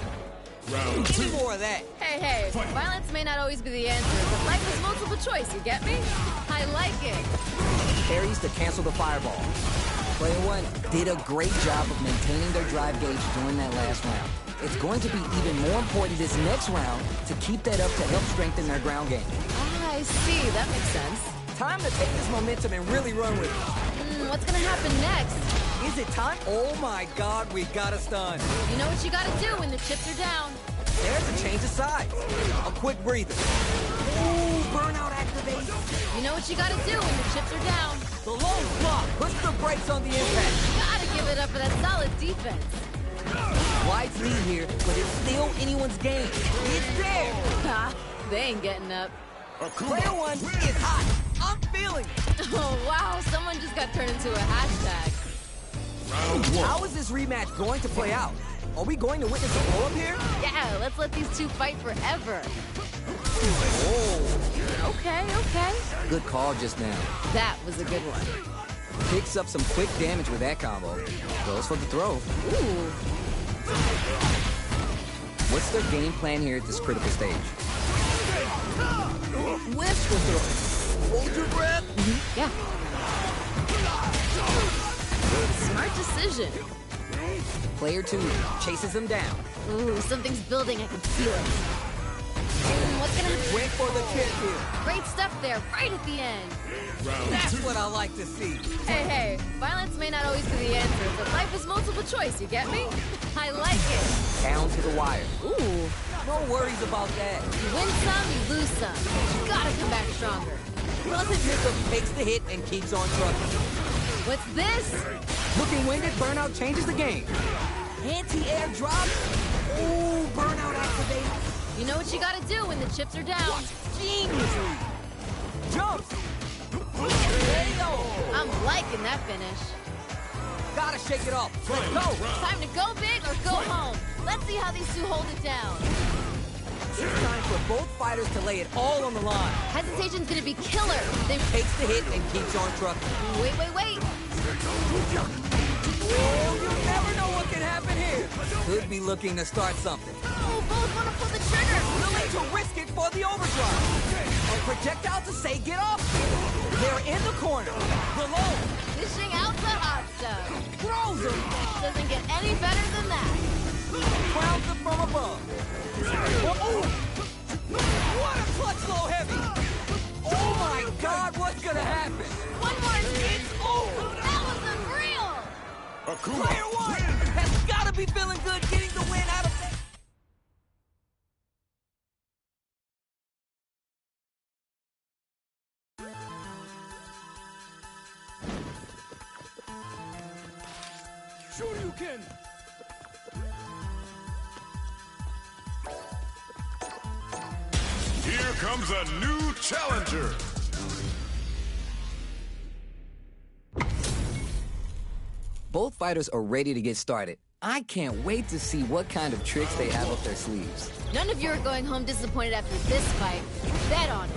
Give me more of that. Hey, violence may not always be the answer, but life is multiple choice, you get me? I like it. Parries to cancel the fireball. Player one did a great job of maintaining their drive gauge during that last round. It's going to be even more important this next round to keep that up to help strengthen their ground game. Ah, I see, that makes sense. Time to take this momentum and really run with it. What's gonna happen next? Is it time? Oh my God, we got a stun. You know what you gotta do when the chips are down. There's a change of sides. A quick breather. Ooh, burnout activate. You know what you gotta do when the chips are down. The low block puts the brakes on the impact. Gotta give it up for that solid defense. White's lead here, but it's still anyone's game. It's there. Ha, they ain't getting up. Player one is hot. I'm feeling it. Oh, wow, someone just got turned into a hashtag. How is this rematch going to play out? Are we going to witness a blow-up here? Yeah, let's let these two fight forever. Oh, Okay. good call just now. That was a good one. Picks up some quick damage with that combo. Goes for the throw. Ooh, What's their game plan here at this critical stage? Whiffs the throw. Hold your breath. yeah. Smart decision. Player two chases him down. Ooh, something's building, I can feel it. What's gonna happen? Went for the kick here. Great stuff there, right at the end. That's what I like to see. Hey, violence may not always be the answer, but life is multiple choice, you get me? I like it. Down to the wire. Ooh, No worries about that. you win some, you lose some. You gotta come back stronger. Doesn't miss him, takes the hit, and keeps on trucking. What's this? Looking winded, burnout changes the game. Anti-air drop. Ooh, burnout activated. You know what you gotta do when the chips are down. Genius. Jumps. Nail. I'm liking that finish. Gotta shake it off. Let's go. Time to go big or go home. Let's see how these two hold it down. It's time for both fighters to lay it all on the line. Hesitation's gonna be killer. They Takes the hit and keeps on trucking. wait. Oh, you never know what can happen here. Could be looking to start something. Oh, both wanna pull the trigger. Willing to risk it for the overdrive. A projectile to say get off. They're in the corner. Below. Dishing out the hot stuff. Throws him. Doesn't get any better than that. Crowns him from above. Oh, what a clutch low heavy. my God, what's gonna happen? One more it's over. That was unreal. Akuma Player one has gotta be feeling good getting the win out of that. Shoryuken. Here comes a new challenger. Both fighters are ready to get started. I can't wait to see what kind of tricks they have up their sleeves. None of you are going home disappointed after this fight. Bet on it.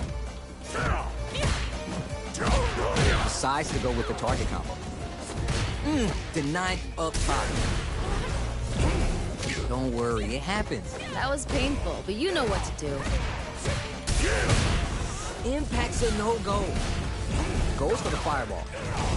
Decides to go with the target combo. Denied up top. Don't worry, it happens. That was painful, but you know what to do. Impact's a no-go. Goes for the fireball.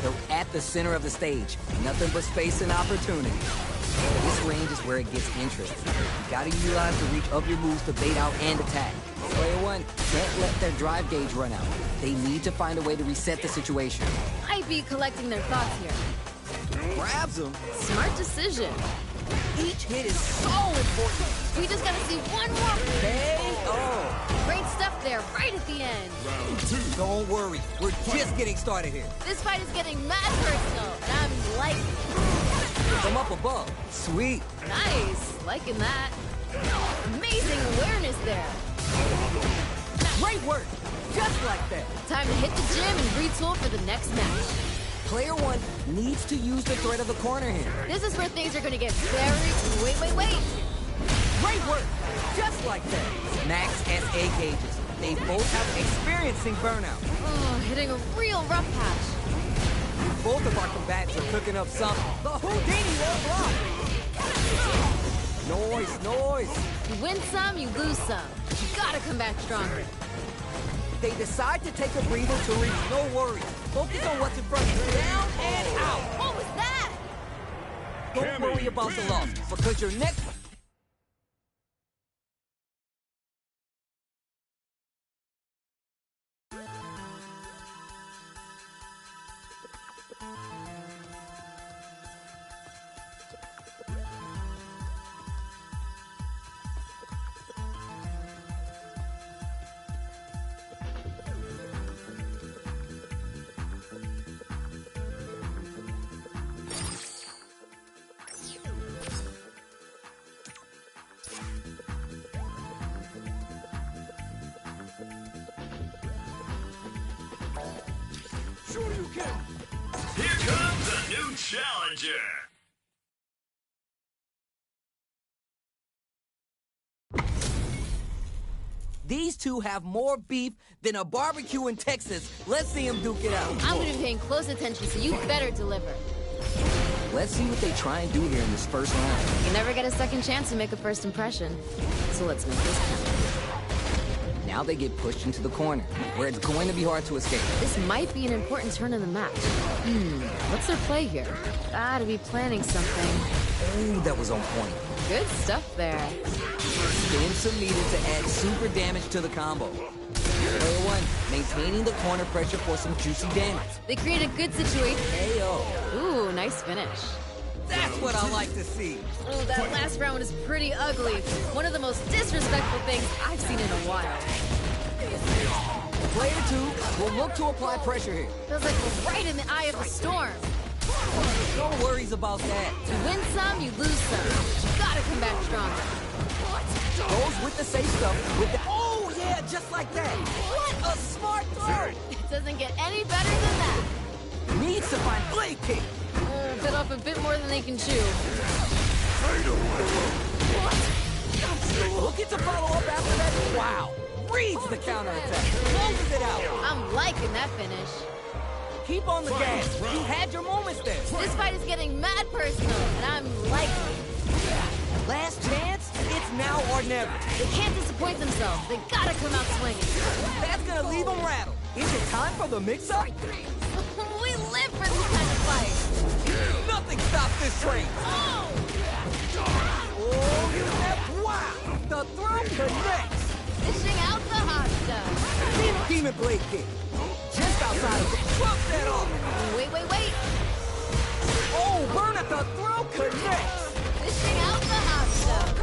They're at the center of the stage. Nothing but space and opportunity. This range is where it gets interesting. You gotta utilize the reach of your moves to bait out and attack. Player one can't let their drive gauge run out. They need to find a way to reset the situation. Might be collecting their thoughts here. Grabs them. Smart decision. Each hit is so important. We just gotta see one more. KO. Great stuff there, right at the end. Don't worry, we're just getting started here. This fight is getting mad personal, and I'm liking it. From up above. Sweet. Nice, liking that. Amazing awareness there. Great work. Just like that. Time to hit the gym and retool for the next match. Player one needs to use the threat of the corner here. This is where things are gonna get very... Wait. Great work. Just like that. Max SA gauges. They both have experiencing burnout. Oh, hitting a real rough patch. Both of our combatants are cooking up some. The Houdini won't block. Noise. You win some, you lose some. You gotta come back stronger. They decide to take a breather to reach. No worries. Focus on what's in front of you. Down and out. What was that? Don't worry about the loss, because your next... Here comes a new challenger. These two have more beef than a barbecue in Texas. Let's see them duke it out. I'm gonna be paying close attention, so you better deliver. Let's see what they try and do here in this first round. You never get a second chance to make a first impression. So let's make this count. Now they get pushed into the corner, where it's going to be hard to escape. This might be an important turn in the match. What's their play here? Gotta be planning something. Ooh, that was on point. Good stuff there. Spin some needed to add super damage to the combo. Player one, maintaining the corner pressure for some juicy damage. They create a good situation. KO. Ooh, nice finish. That's what I like to see. Oh, that last round was pretty ugly. One of the most disrespectful things I've seen in a while. Player two will look to apply pressure here. Feels like we're right in the eye of the storm. No worries about that. You win some, you lose some. You gotta come back stronger. Goes with the safe stuff. With the... Oh, yeah, just like that. What a smart throw. It doesn't get any better than that. Needs to find blade kick. Bit off a bit more than they can chew. Looking to follow up after that. Wow. Reads the counterattack. Closes it out. I'm liking that finish. Keep on the gas. You had your moments there. This fight is getting mad personal, and I'm liking it. Last chance? It's now or never. They can't disappoint themselves. They gotta come out swinging. That's gonna leave them rattled. Is it time for the mix-up? We live for this kind of fight. Nothing stops this train. Oh! Oh, you have... Wow! The throw connects. Dishing out the hot stuff. Demon blade kick. but the throw connects. Fishing out the hot stuff.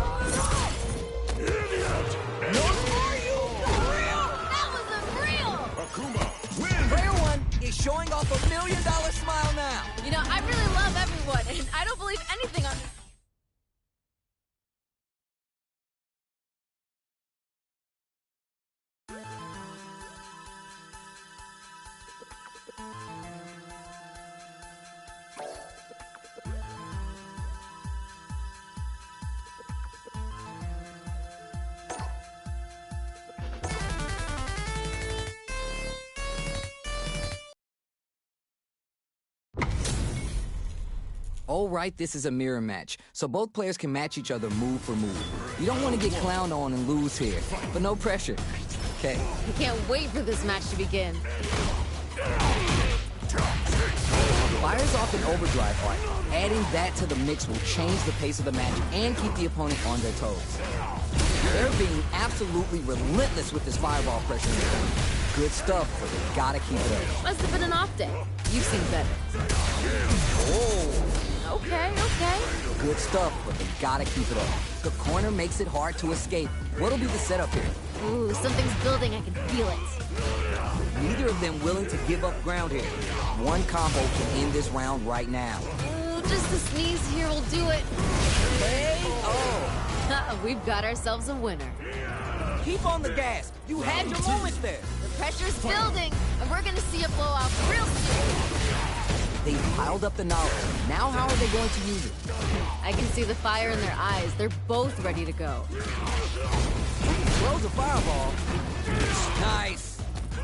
No, are you for real? That was unreal. Akuma, win! Player 1 is showing off $1 million smile now. You know, I really love everyone, and I don't believe anything on this. All right, this is a mirror match, so both players can match each other move for move. You don't want to get clowned on and lose here, but no pressure. Okay. I can't wait for this match to begin. Fires off an overdrive art. Adding that to the mix will change the pace of the match and keep the opponent on their toes. They're being absolutely relentless with this fireball pressure in the corner. Good stuff, but they gotta keep it up. Must have been an off day. You've seen better. Oh. Okay. Good stuff, but they gotta keep it up. The corner makes it hard to escape. What'll be the setup here? Ooh, something's building. I can feel it. Neither of them willing to give up ground here. One combo can end this round right now. Ooh, just a sneeze here will do it. Hey, oh. We've got ourselves a winner. Keep on the gas. You had your moments there. The pressure's building, and we're gonna see a blowout real soon. They've piled up the knowledge. Now how are they going to use it? I can see the fire in their eyes. They're both ready to go. Throws a fireball. Nice.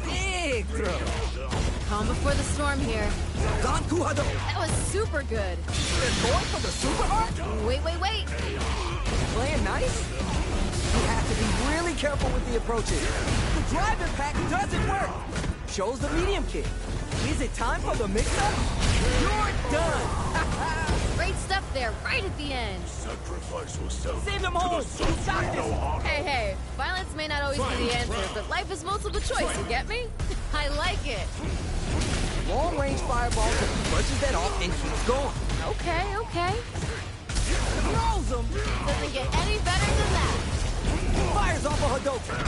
Big throw. Calm before the storm here. Ganku Hado. That was super good. They're going for the super art? Wait. Playing nice? You have to be really careful with the approaches. The drive impact doesn't work. Shows the medium kick. Is it time for the mix-up? You're done. Great stuff there, right at the end. Sacrifice yourself. Save them home. Stop this. Hey, violence may not always be the answer, but life is multiple choice, you get me? I like it. Long-range fireball brushes that off and keeps going. Okay. Throws them. Doesn't get any better than that. Fires off a Hadouken.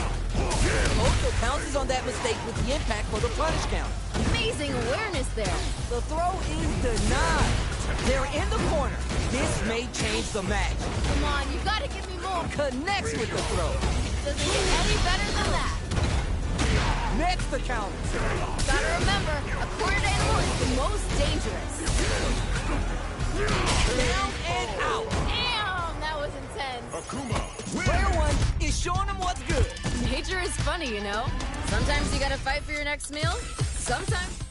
Also pounces on that mistake with the impact for the punish count. Amazing awareness there. The throw is denied. They're in the corner. This may change the match. Come on, you gotta give me more. Connects with the throw. Doesn't get any better than that. Next the counter. Gotta remember, a cornered animal is the most dangerous. Down and out. Damn, that was intense. Akuma, win! Player 1 is showing them what's good. Nature is funny, you know? Sometimes you gotta fight for your next meal. Sometimes...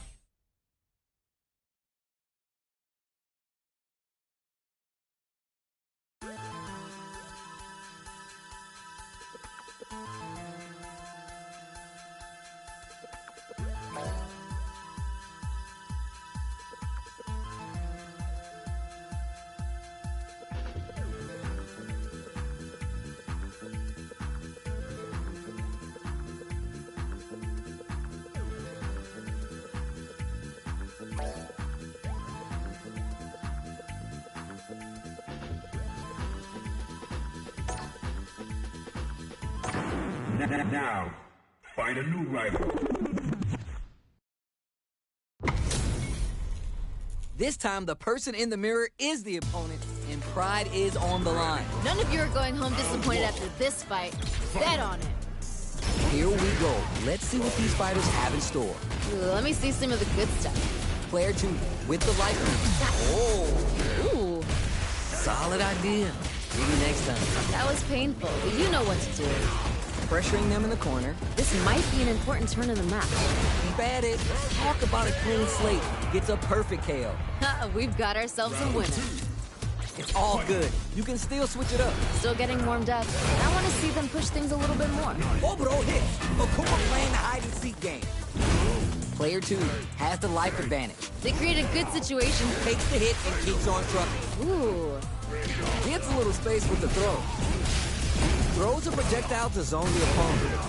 Now, find a new rival. This time, the person in the mirror is the opponent, and pride is on the line. None of you are going home disappointed after this fight. Bet on it. Here we go. Let's see what these fighters have in store. Ooh, let me see some of the good stuff. Player 2 with the life lead. Ooh, Solid idea. Maybe next time. that was painful, but you know what to do. Pressuring them in the corner. This might be an important turn in the match. Keep at it. Talk about a clean slate. Gets a perfect KO. We've got ourselves a winner. It's all good. You can still switch it up. Still getting warmed up. I want to see them push things a little bit more. Obro hit. Akuma playing the hide-and-seek game. Player 2 has the life advantage. They create a good situation. Takes the hit and keeps on trucking. Ooh. Gets a little space with the throw. Throws a projectile to zone the opponent.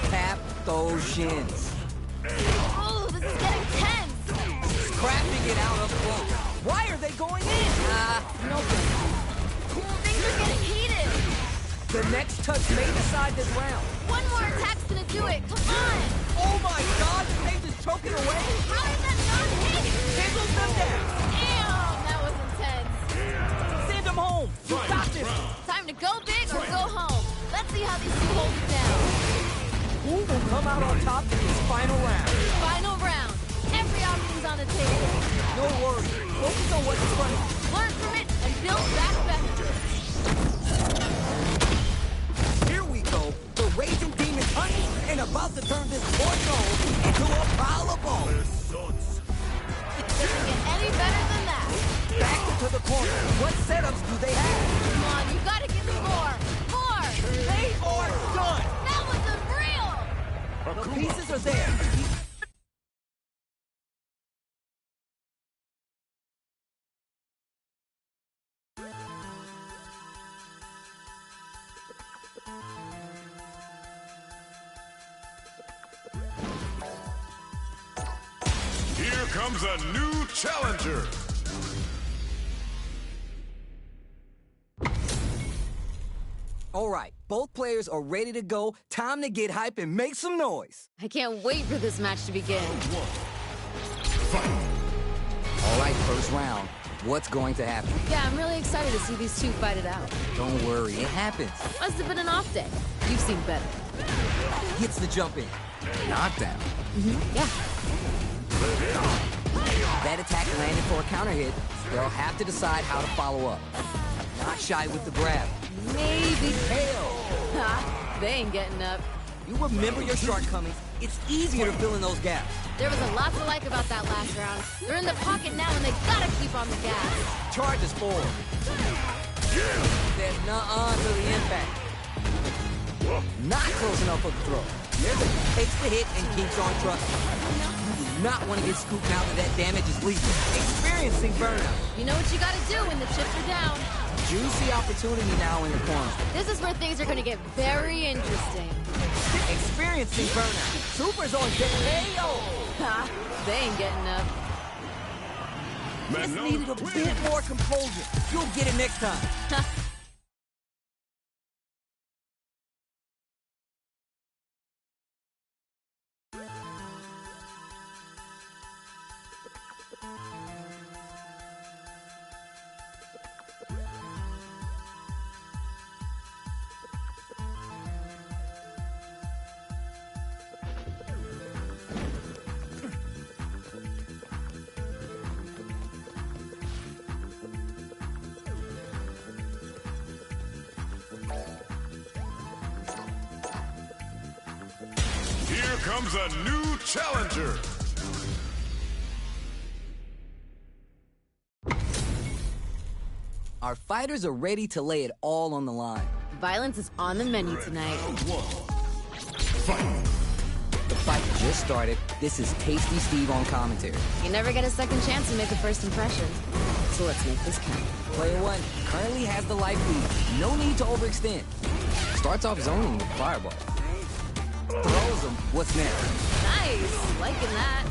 Tap those shins. Oh, this is getting tense. Crafting it out up front. Why are they they going in? No thank you. Things are getting heated. The next touch may decide this round. One more attack's gonna do it. Come on. Oh my God, Paige is choking away. How is that not hit? Fizzles them down. Damn, that was intense. Send them home. You got this. Time to go big or go home. Let's see how these two hold it down. Who will come out on top in this final round? Final round. Every option's on the table. No worries. Focus on what's in front of you. Learn from it and build back better. Here we go. The raging demon's hunting and about to turn this war zone into a pile of bones. It doesn't get any better than that. Back into the corner. What setups do they have? Come on, you gotta give me more. More. They are done. That was unreal. The pieces are there. Here comes a new challenger. All right, both players are ready to go. Time to get hype and make some noise. I can't wait for this match to begin. All right, first round. What's going to happen? Yeah, I'm really excited to see these two fight it out. Don't worry, it happens. Must have been an off day. You've seen better. Gets the jump in. Knockdown. Yeah. That attack landed for a counter hit. They'll have to decide how to follow up. Not shy with the grab. Maybe. KO. Ha, they ain't getting up. You remember your shortcomings. It's easier to fill in those gaps. There was a lot to like about that last round. They're in the pocket now and they gotta keep on the gas. Charges forward. There's nuh-uh to the impact. Not close enough for the throw. Takes the hit and keeps on trucking. You do not want to get scooped now that damage is lethal. Experiencing burnout. You know what you gotta do when the chips are down. Juicy opportunity now in the corner. This is where things are gonna get very interesting. Experiencing burnout. Super's on deck. KO. Ha, they ain't getting up. Just needed a bit more composure. You'll get it next time. Here comes a new challenger. Our fighters are ready to lay it all on the line. Violence is on the menu tonight. The fight just started. This is Tasty Steve on commentary. You never get a second chance to make a first impression. So let's make this count. Player one currently has the life lead. No need to overextend. Starts off zoning with fireball. Throws him. What's next? Nice. Liking that.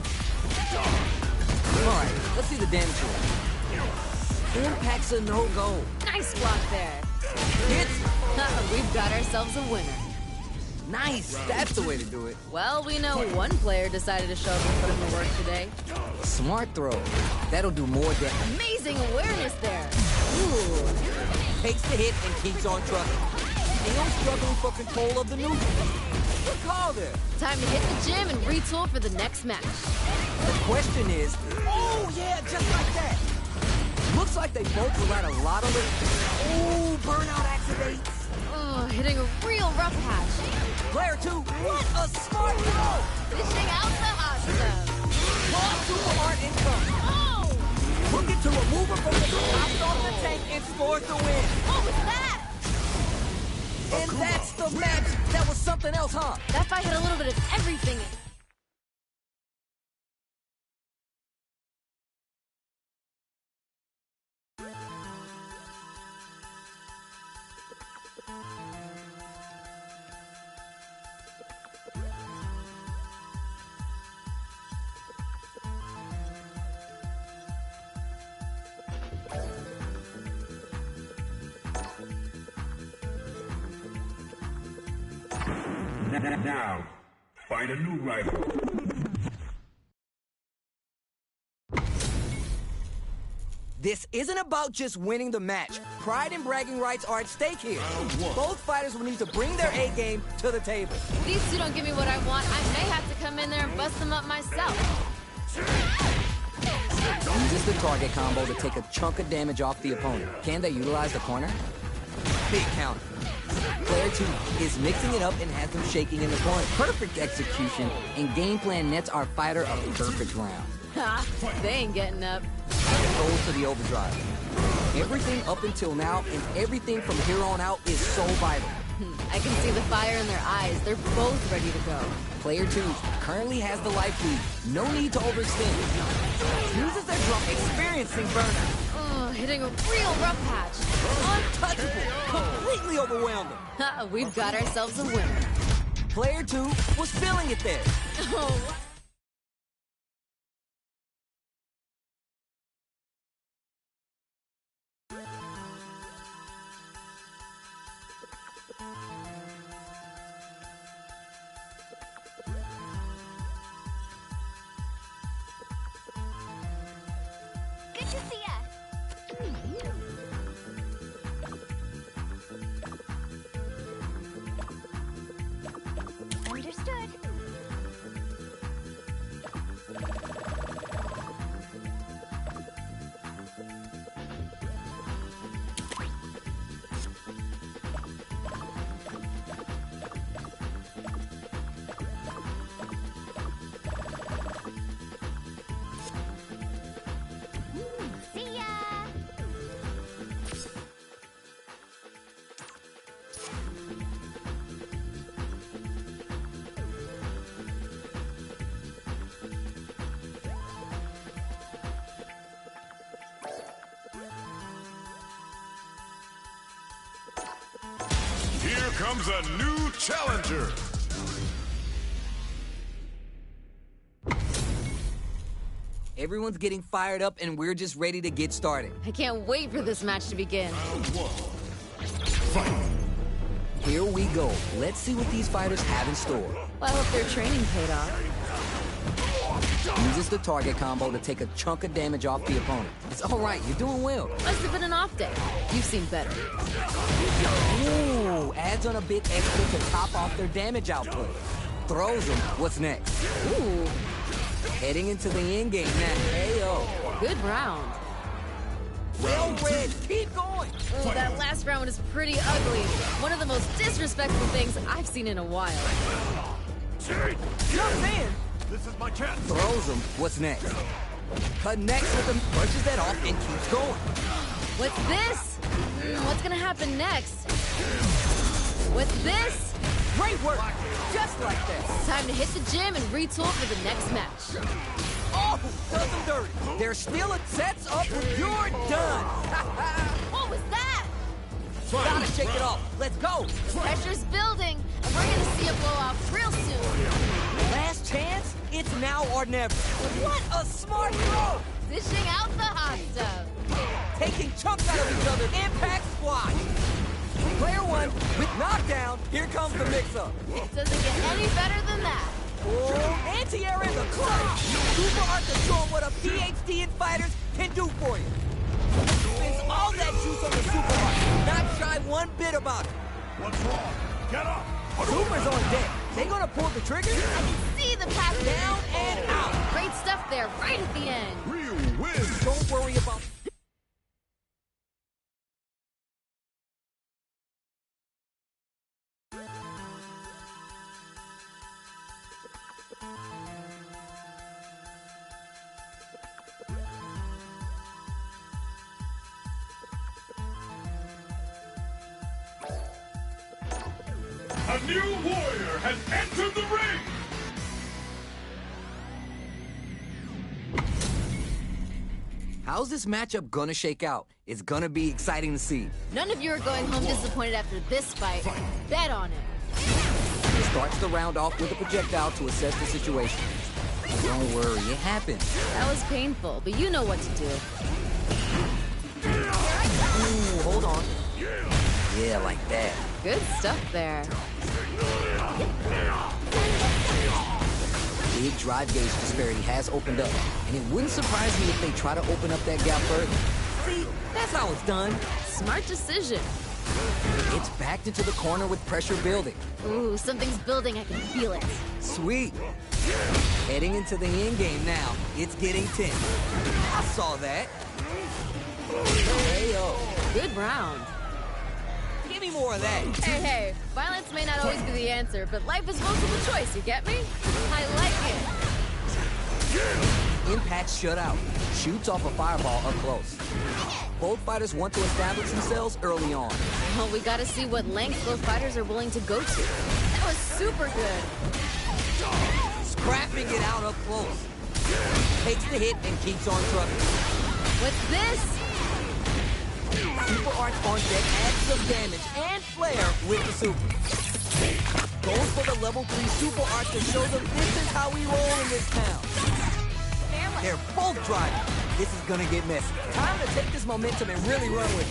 All right, let's see the damage roll. Impact's a no-go. Nice block there. Hits. We've got ourselves a winner. Nice. That's the way to do it. Well, we know one player decided to show up and put in the work today. Smart throw. That'll do more damage. Amazing awareness there. Ooh. Takes the hit and keeps on trucking. Still struggling for control of the neutral. Good call there. Time to hit the gym and retool for the next match. The question is, oh yeah, just like that. Looks like they both will add a lot of it. Oh, burnout activates. Oh, hitting a real rough patch. Player two, what a smart throw! Dishing out the awesome. Raw super art income. Oh! Looking to remove her from the top off the tank and scores the win. What was that? And that's the match. That was something else, huh? That fight had a little bit of everything. Now, find a new rival. This isn't about just winning the match. Pride and bragging rights are at stake here. Both fighters will need to bring their A game to the table. If these two don't give me what I want, I may have to come in there and bust them up myself. Uses the target combo to take a chunk of damage off the opponent. Can they utilize the corner? Big counter. Player 2 is mixing it up and has them shaking in the corner. Perfect execution, and game plan nets our fighter a perfect round. Ha, they ain't getting up. Goes to the overdrive. Everything up until now and everything from here on out is so vital. I can see the fire in their eyes. They're both ready to go. Player 2 currently has the life lead. No need to overextend. Uses their drum, experiencing burner. Oh, hitting a real rough patch. Untouchable. Completely overwhelmed him. Ha, we've got ourselves a winner. Player 2 was feeling it there. Oh, Good to see ya. Understood. See ya. Here comes a new challenger. Everyone's getting fired up and we're just ready to get started. I can't wait for this match to begin. Here we go. Let's see what these fighters have in store. Well, I hope their training paid off. Uses the target combo to take a chunk of damage off the opponent. It's all right, you're doing well. Must have been an off day. You've seen better. Ooh, adds on a bit extra to top off their damage output. Throws them. What's next? Ooh, Heading into the end game now. KO. good round. Well read. Keep going. Ooh, that last round was pretty ugly. One of the most disrespectful things I've seen in a while. Jumps in. This is my chance. Throws him. What's next? Connects with him, brushes that off, and keeps going. What's this? What's gonna happen next? What's this? Great work. Just like that. Time to hit the gym and retool for the next match. Oh, does them dirty. There's still a sets up when you're done. What was that? Gotta shake it off. Let's go. The pressure's building, and we're gonna see a blowout real soon. Last chance. It's now or never. What a smart throw. Dishing out the hot stuff. Taking chunks out of each other. Impact squat. Player 1 with knockdown. Here comes the mix-up. It doesn't get any better than that. Oh, anti-air in the clutch. Super art to show 'em what a PhD in fighters can do for you. Spends all that juice on the super art. Not shy one bit about it. What's wrong? Get up. Super's on deck. They gonna pull the trigger? I can see the path Down and out. Great stuff there, right at the end. Real win. Don't worry about... A new warrior has entered the ring. How's this matchup gonna shake out? It's gonna be exciting to see. None of you are going home disappointed after this fight. Bet on it. Starts the round off with a projectile to assess the situation. Don't worry, it happens. That was painful, but you know what to do. Ooh, hold on. Yeah, like that. Good stuff there. Big drive gauge disparity has opened up, and it wouldn't surprise me if they try to open up that gap further. See, that's how it's done. Smart decision. It's backed into the corner with pressure building. Ooh, something's building. I can feel it. Sweet. Heading into the end game now. It's getting tense. I saw that. Hey-oh. Good round. Give me more of that. Hey, violence may not always be the answer, but life is multiple choice, you get me? I like it. Impact shutout. Shoots off a fireball up close. Both fighters want to establish themselves early on. Well, we gotta see what lengths both fighters are willing to go to. That was super good. Scrapping it out up close. Takes the hit and keeps on trucking. What's this? Super Arch on deck adds some damage and flair with the super. Goes for the level 3 Super Arch to show them this is how we roll in this town. They're both driving. This is gonna get messy. Time to take this momentum and really run with it.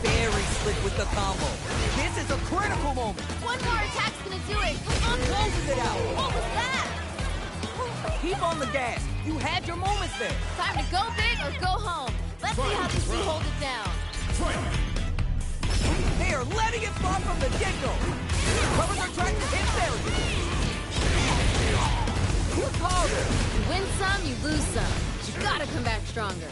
Very slick with the combo. This is a critical moment. One more attack's gonna do it. Come on, Closes it out. What was that? Keep on the gas. You had your moments there. Time to go big or go home. Let's see how these two hold it down. They are letting it fly from the get-go. Covers are trying to hit barrier. You called it. You win some, you lose some. You gotta come back stronger.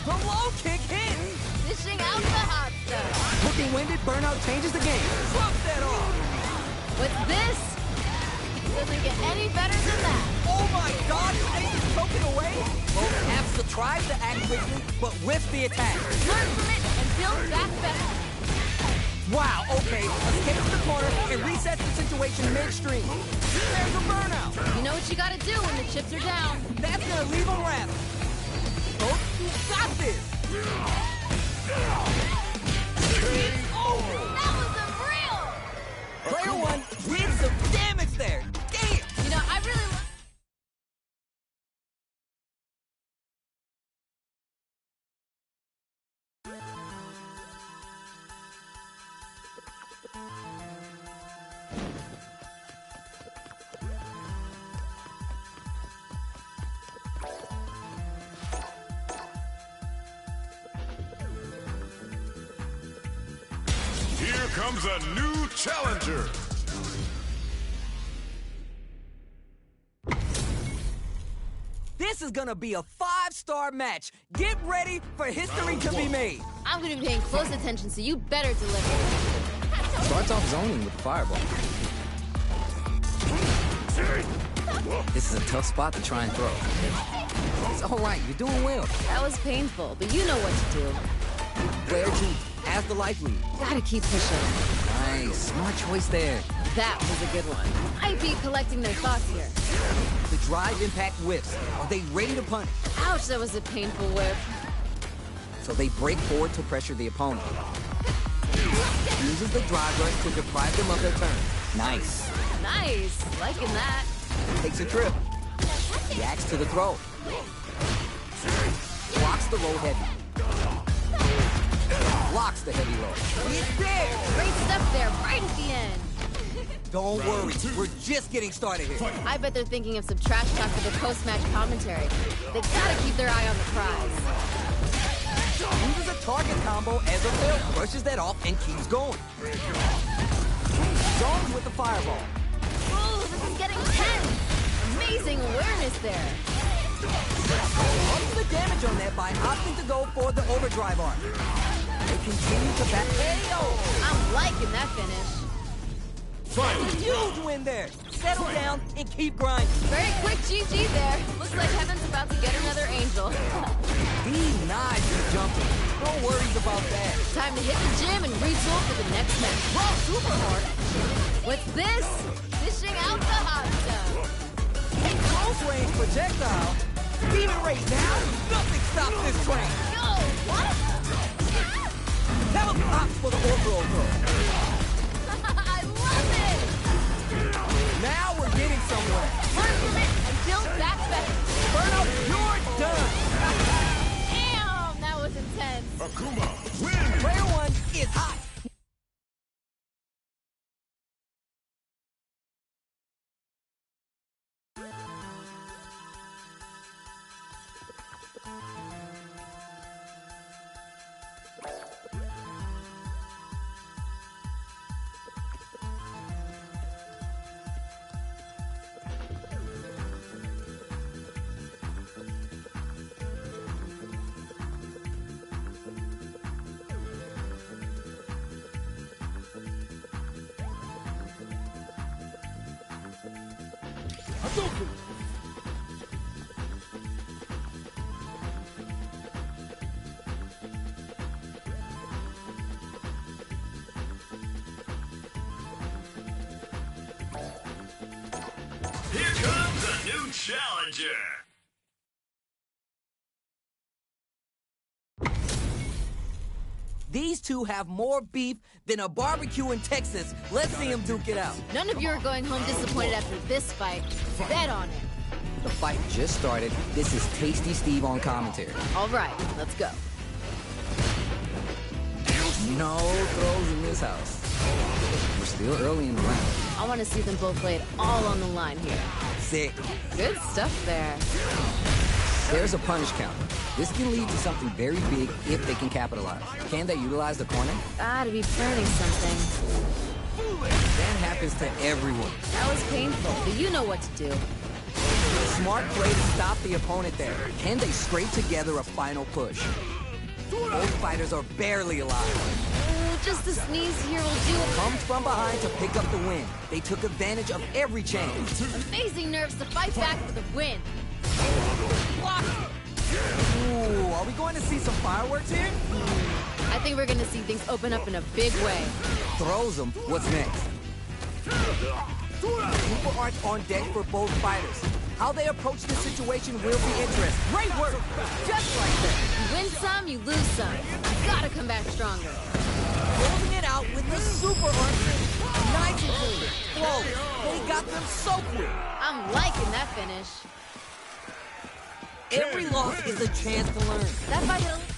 The low kick hits. Dishing out the hot stuff. Looking winded, burnout changes the game. Drop that off. What's this? Doesn't get any better than that. Oh my God, Snake is choking away. Both halves tries to act quickly, but whiffs the attack. Learn from it and build back better. Wow, okay. Escapes the corner and resets the situation midstream. There's a burnout. You know what you gotta do when the chips are down. That's gonna leave him wrapped. Folks, you got this. That was unreal! Player 1 did some damage there. Damn. You know, I really Here comes a new challenger. This is gonna be a 5-star match. Get ready for history to be made. I'm gonna be paying close attention, so you better deliver. Starts off zoning with the fireball. This is a tough spot to try and throw. It's all right, you're doing well. That was painful, but you know what to do. Player 2 has the life lead. Gotta keep pushing. Nice, smart choice there. That was a good one. Might be collecting their thoughts here. The drive impact whiffs. Are they ready to punish? Ouch, that was a painful whip. So they break forward to pressure the opponent. Uses the drive rush to deprive them of their turn. Nice. Nice, liking that. Takes a trip. Reacts to the throw. Blocks the roll heavy. Blocks the heavy low. It's there! Great stuff there, right at the end. Don't worry, we're just getting started here. I bet they're thinking of some trash talk for the post-match commentary. They gotta keep their eye on the prize. Uses a target combo as a fail, brushes that off, and keeps going. Zones with the fireball. Ooh, this is getting tense. Amazing awareness there. Ups the damage on that by opting to go for the overdrive arc. They continue to back. Hey-yo! I'm liking that finish. A huge win there. Settle down and keep grinding. Very quick GG there. Looks like Heaven's about to get another angel. Denied the jumping. No worries about that. Time to hit the gym and retool for the next match. Raw super hard. What's this? Dishing out the hot stuff. Close range projectile. Even right now, nothing stops this train. Yo, what? That was pops for the overall throw. I love it! Now we're getting somewhere. Learn from it and build back better. Burnout, you're done. Damn, that was intense. Akuma wins. Player 1 is hot. Here comes a new challenger. These two have more beef than a barbecue in Texas. Let's see them duke it out. None of you are going home disappointed after this fight. Bet on it. The fight just started. This is Tasty Steve on commentary. All right, let's go. No throws in this house. We're still early in the round. I want to see them both lay it all on the line here. Sick. Good stuff there. There's a punish count. This can lead to something very big if they can capitalize. Can they utilize the corner? Gotta be planning something. That happens to everyone. That was painful, but you know what to do. Smart play to stop the opponent there. Can they scrape together a final push? Both fighters are barely alive. Just a sneeze here will do it. Comes from behind to pick up the win. They took advantage of every chance. Amazing nerves to fight back for the win. Block it. Ooh, are we going to see some fireworks here? I think we're gonna see things open up in a big way. Throws them. What's next? Super arts on deck for both fighters. How they approach this situation will be interesting. Great work! Just like that. You win some, you lose some. You gotta come back stronger. Holding it out with the super arts. Nice and clean. Flawless. They got them so quick. I'm liking that finish. Every loss is a chance to learn. That fight hit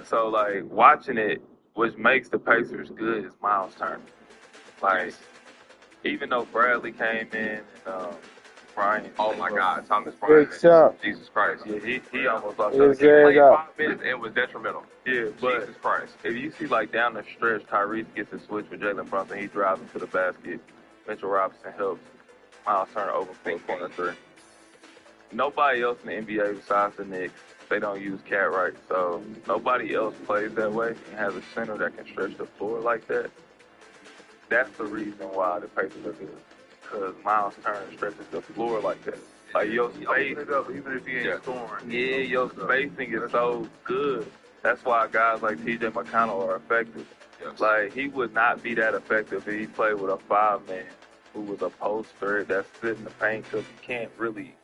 So, like, watching it, which makes the Pacers good, is Miles Turner. Like, even though Bradley came in and Bryant. Oh my God, Thomas Bryant. Big shot. Jesus Christ. Yeah, he almost lost His the game. ass Played out. 5 minutes and was detrimental. Yeah, but Jesus Christ. if you see, like, down the stretch, Tyrese gets a switch with Jalen Brunson. He drives him to the basket. Mitchell Robinson helps Miles Turner open for a corner three. Nobody else in the NBA besides the Knicks, they don't use Cat right. So nobody else plays that way and has a center that can stretch the floor like that. That's the reason why the Pacers are good. Because Miles Turner stretches the floor like that. Like, your space, even if he ain't scoring. yeah, your spacing is so good. That's why guys like T.J. McConnell are effective. Yes. Like, he would not be that effective if he played with a 5-man who was a post threat that's sitting in the paint because he can't really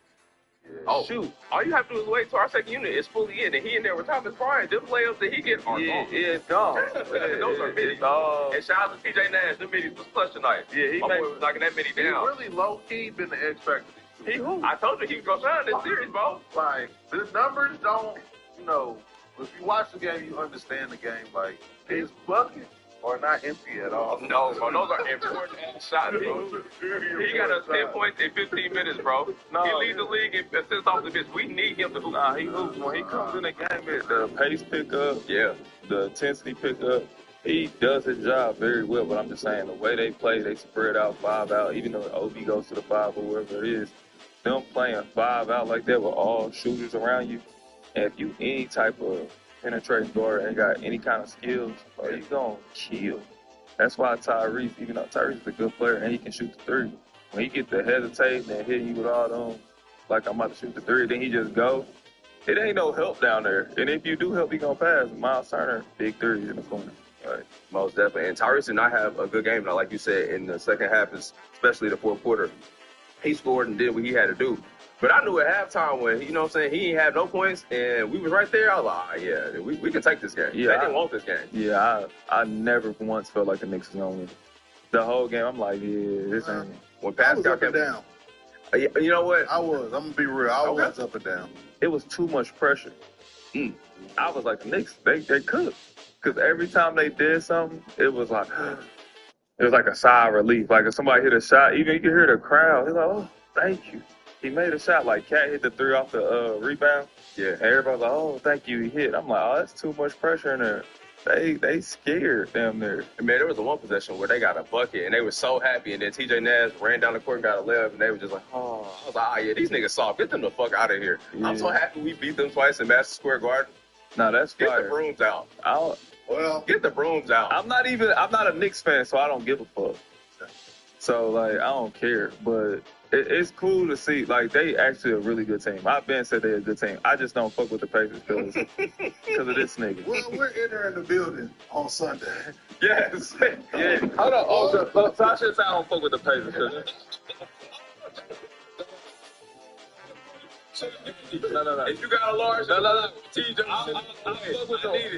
shoot. All you have to do is wait till our second unit is fully in, and he in there with Thomas Bryant. Them layups that he gets are gone. It's gone. Those are middies. And shout out to TJ Nash. Them middies was clutch tonight. Yeah, he My boy was knocking that midi down. Really low key been the X factor. I told you he was gonna shine this series, bro. Like, the numbers don't, if you watch the game, you understand the game. Like, his buckets are not empty at all. No, bro, those are important shots, bro. He got us 10 points in 15 minutes, bro. He leads the league in assists off the bench. We need him to hoop. Nah, he hoops. When he comes in the game, the pace pick up, the intensity pick up. He does his job very well, but I'm just saying the way they play, they spread out 5 out, even though OB goes to the 5 or wherever it is. Them playing 5 out like that with all shooters around you, and if you any type of penetrating guard and got any kind of skills, bro, you gonna kill. That's why Tyrese, even though Tyrese is a good player and he can shoot the 3, when he get to hesitating and hitting you with all them, like I'm about to shoot the 3, then he just go. It ain't no help down there. And if you do help, he gonna pass. Miles Turner, big 3s in the corner. Right. Most definitely. And Tyrese did not have a good game, now, like you said, in the second half, especially the fourth quarter. He scored and did what he had to do. But I knew at halftime when, he ain't had no points and we was right there, I was like, we can take this game. Yeah, they didn't want this game. Yeah, I never once felt like the Knicks was going to win. The whole game, I'm like, this ain't. When Pascal came down. You know what? I'm going to be real. I was up and down. It was too much pressure. I was like, the Knicks, they cooked. Because every time they did something, it was like a sigh of relief. Like if somebody hit a shot, even you can hear the crowd. They're like, oh, thank you. He made a shot. Like Cat hit the 3 off the rebound. Yeah. And everybody's like, oh, thank you, he hit. I'm like, oh, that's too much pressure in there. They scared them there. Man, there was a one possession where they got a bucket and they were so happy, and then TJ Nash ran down the court and got a layup, and they were just like, oh. I was like, these niggas soft. Get them the fuck out of here. Yeah. I'm so happy we beat them twice in Madison Square Garden. No, that's Get fire. the brooms out. Get the brooms out. I'm not a Knicks fan, so I don't give a fuck. So, like, I don't care. But it's cool to see, like, they actually a really good team. I've been said they're a good team. I just don't fuck with the Pacers because of this nigga. Well, we're entering the building on Sunday. Yes. Yeah. Hold on. So I should say I don't fuck with the Pacers because... No. If you got a large, TJ,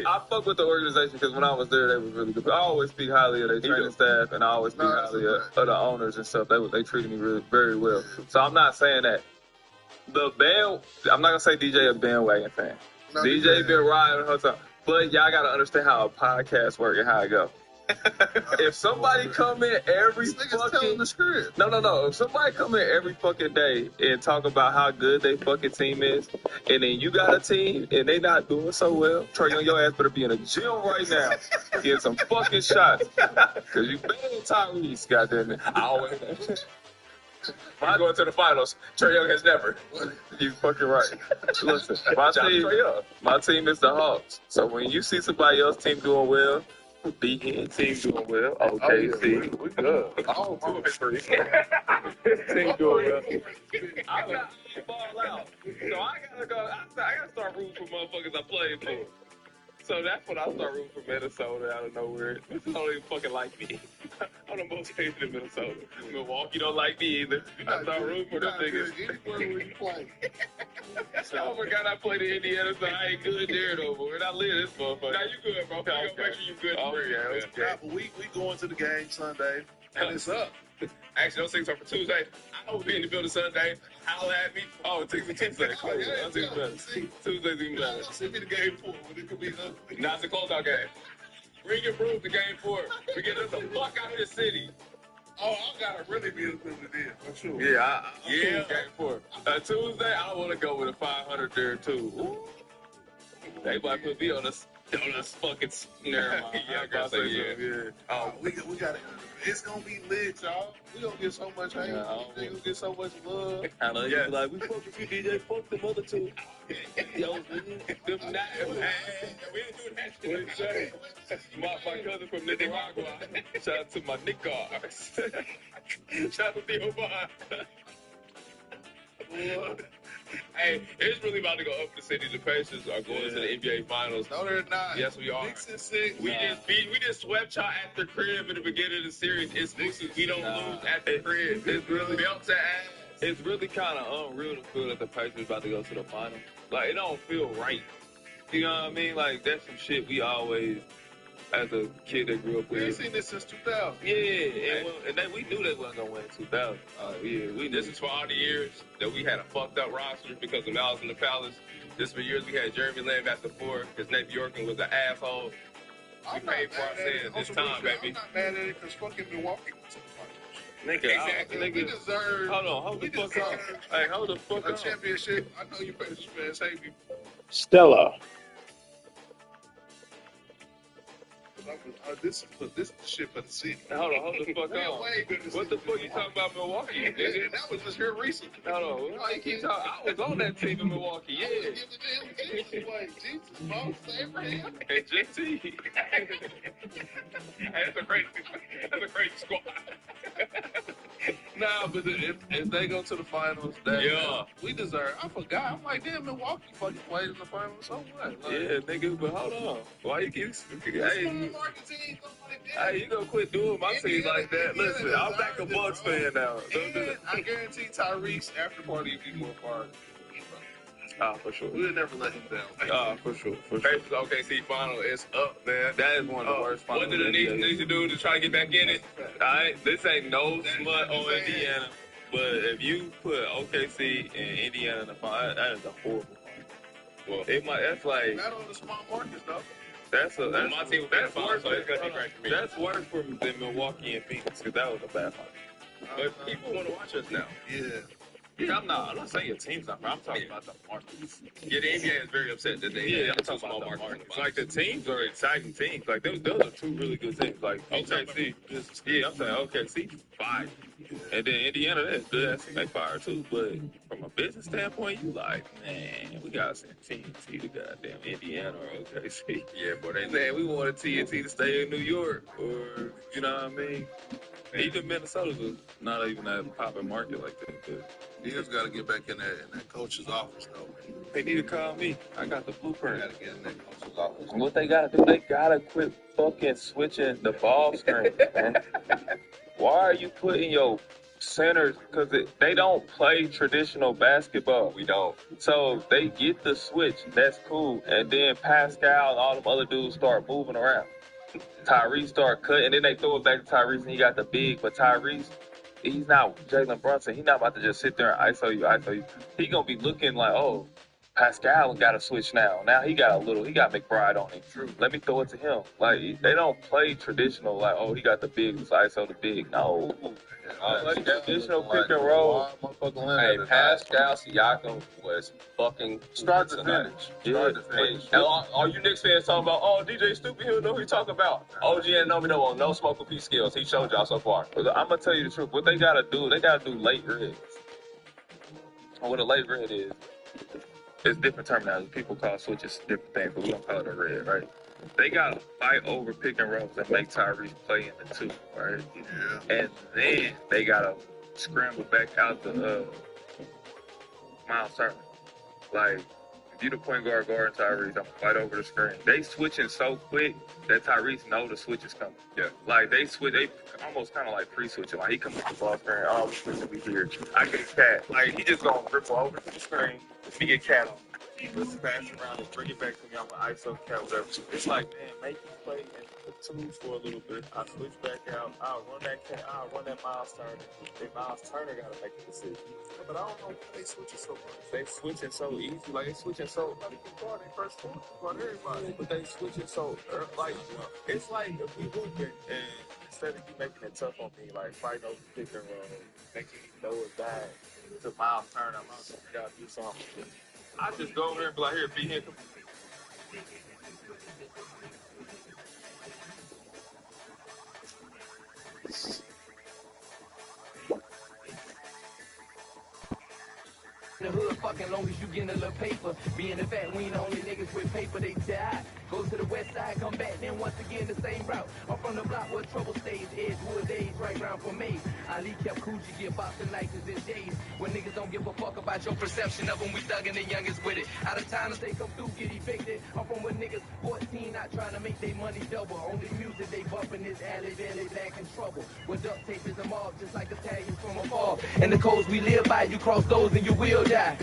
I fuck with the organization because when I was there, they was really good. I always speak highly of their training staff, and I always speak highly of the owners and stuff. They treated me really, very well. So I'm not saying that. I'm not gonna say DJ a bandwagon fan. No, DJ been riding the whole time, but y'all gotta understand how a podcast work and how it go. If somebody come in every fucking If somebody come in every fucking day and talk about how good they fucking team is, and then you got a team and they not doing so well, Trae Young, your ass better be in a gym right now, getting some fucking shots, cause you better than Tyrese, goddamn. I always. I'm going to the finals. Trae Young has never. You fucking right. Listen, my team is the Hawks. So when you see somebody else's team doing well. Beacon team doing well. OKC. We good. Oh, 2 of 3. Team doing well. I got to ball out. So I gotta go. I gotta start rooting for motherfuckers I played for. So that's when I start rooting for Minnesota out of nowhere. Minnesota don't even fucking like me. I'm the most hated in Minnesota. Milwaukee don't like me either. I start rooting for them niggas. I forgot I played in Indiana, so I ain't good there no more. And I live this motherfucker. Now you good, bro. Okay. Make sure you good. Okay. We going to the game Sunday, and it's up. Actually, those things are for Tuesday. I will be in the building Sunday. Holla at me. Oh, Tuesday. Cool. I'll take better. Tuesday's even better. Send me the game 4 when it could be ugly. Now it's a closeout game. Bring your broom to game 4. We get us the fuck out of this city. Oh, I gotta really be ugly then, for sure. Yeah, game 4. Tuesday, I want to go with a 500 there too. Ooh. They might put me on this fucking snare. Yeah, I gotta say so. Yeah. Oh, we got it. It's gonna be lit, y'all. We gonna get so much hate. We gonna get so much love. I know you be like, we fuck with you, DJ. Fuck them other two. Yo, them not. We ain't doing that shit. My cousin from Nicaragua. Shout out to my Nicars. Shout out to Theo Bond. Hey, it's really about to go up the city. The Pacers are going to the NBA Finals. No, they're not. Yes, we are. 6-6. We just swept y'all at the crib in the beginning of the series. It's we don't lose at the crib. It's really belts ass. It's really kind of unreal to feel that the Pacers about to go to the finals. Like, it don't feel right. You know what I mean? Like, that's some shit we always, as a kid that grew up with. We ain't seen this since 2000. Yeah, and we knew they wasn't going to win in 2000. This is for all the years that we had a fucked up roster because of Malice in the Palace. This for years we had Jeremy Lamb at the 4 because Nate Bjorken was an asshole. We paid for our sins this time, baby. I'm not mad at it because fucking Milwaukee went to the finals. Nigga, exactly. We deserve. Hold the fuck up. Hey, hold the fuck up. Championship. I know you Pacers fans hate me. Stella. This is the shit for the city. Hold the fuck on. What the fuck you talking about Milwaukee? Nigga? That was just here recently. Hold on. You keep talking. I was on that team in Milwaukee. Yeah. Jesus, Moses, Abraham, and JT. That's a great squad. Nah, but if they go to the finals, we deserve. I forgot. I'm like, damn, Milwaukee fucking played in the finals. So what? Like, yeah, nigga, but hold on. Why you keep? Hey, you gonna quit doing my team like that? Listen, I'm back a Bucks fan now. I guarantee Tyrese after party will be more fun. For sure. We'll never let him down. For sure. Pacers OKC final is up, man. That is one of the worst finals. What do the Knicks need to do to try to get back in it? All right, this ain't no smut on Indiana, but if you put OKC and Indiana in the final, that is a horrible final. Well, that's like not on the small markets though. That's worse than Milwaukee and Phoenix because that was a bad final. But people want to watch us now. Yeah, I'm not saying your team's not. I'm talking about the markets. Yeah, the NBA is very upset that they. I'm talking about the markets. Like the teams are exciting teams. Like those are two really good teams. Like OKC, I'm saying OKC fire, and then Indiana that's they fire too. But from a business standpoint, you like, man, we got some TNT to goddamn Indiana or OKC. Yeah, but they saying we wanted TNT to stay in New York, or you know what I mean. Even Minnesota's not even that popping market like that. But you just got to get back in that coach's office, though. They need to call me. I got the blueprint. Got to get in that coach's office. What they got to do, they got to quit fucking switching the ball screen, man. Why are you putting your centers? Because they don't play traditional basketball. We don't. So they get the switch. That's cool. And then Pascal and all them other dudes start moving around. Tyrese start cutting, then they throw it back to Tyrese, and he got the big. But Tyrese, he's not Jalen Brunson. He's not about to just sit there and ISO you. He gonna be looking like, oh, Pascal got a switch now. Now he got McBride on him. True. Let me throw it to him. Like they don't play traditional. Like, oh, he got the big, so ISO the big. No. Like traditional pick and roll. Hey, Pascal Siakam was fucking start to finish. And all you Knicks fans talking about, oh, DJ Stupid, he'll know who he talking about. OG and no smoke with P skills. He showed y'all so far. I'm gonna tell you the truth. What they gotta do late reds. What a late red is, it's different terminology. People call switches different things, but we don't call it a red, right? They gotta fight over pick and rolls and make Tyrese play in the 2, right? Yeah. And then they gotta scramble back out the Miles Turner. Like, if you the point guard guarding Tyrese, I'm gonna fight over the screen. They switching so quick that Tyrese know the switch is coming. Yeah. Like they almost kind of like pre-switching. Like he comes to the ball screen, oh, we here. I get cat. Like he just gonna ripple over to the screen. He get cat on. Just pass it around and bring it back to me on my ISO cap, whatever. It's like, man, make me play in the twos for a little bit. I switch back out. I'll run that Miles Turner. Then Miles Turner got to make a decision. But I don't know why they switching so much. They switching so easy. Like, they switching so, I mean, guard they first quarter, guard everybody. But they switching so, like, it's like if we hooping and instead of you making it tough on me, like fighting over pick and roll, making me throw it back to Miles Turner, you got to do something. I just go over there and be like, here, be here. The hood fucking long as you getting a little paper. Being the fat, we ain't the only niggas with paper, they die. Go to the west side, come back, then once again the same route. I'm from the block where trouble stays, Edgewood days, right round from me. Ali kept Coochie, get Boston nights in days. When niggas don't give a fuck about your perception of them, we thuggin' the youngest with it. Out of time, if they come through, get evicted. I'm from where niggas 14, not trying to make their money double. Only music they bumpin' is alley, then they back in trouble. With duct tape is a mob, just like Italians from afar. And the codes we live by, you cross those and you will die.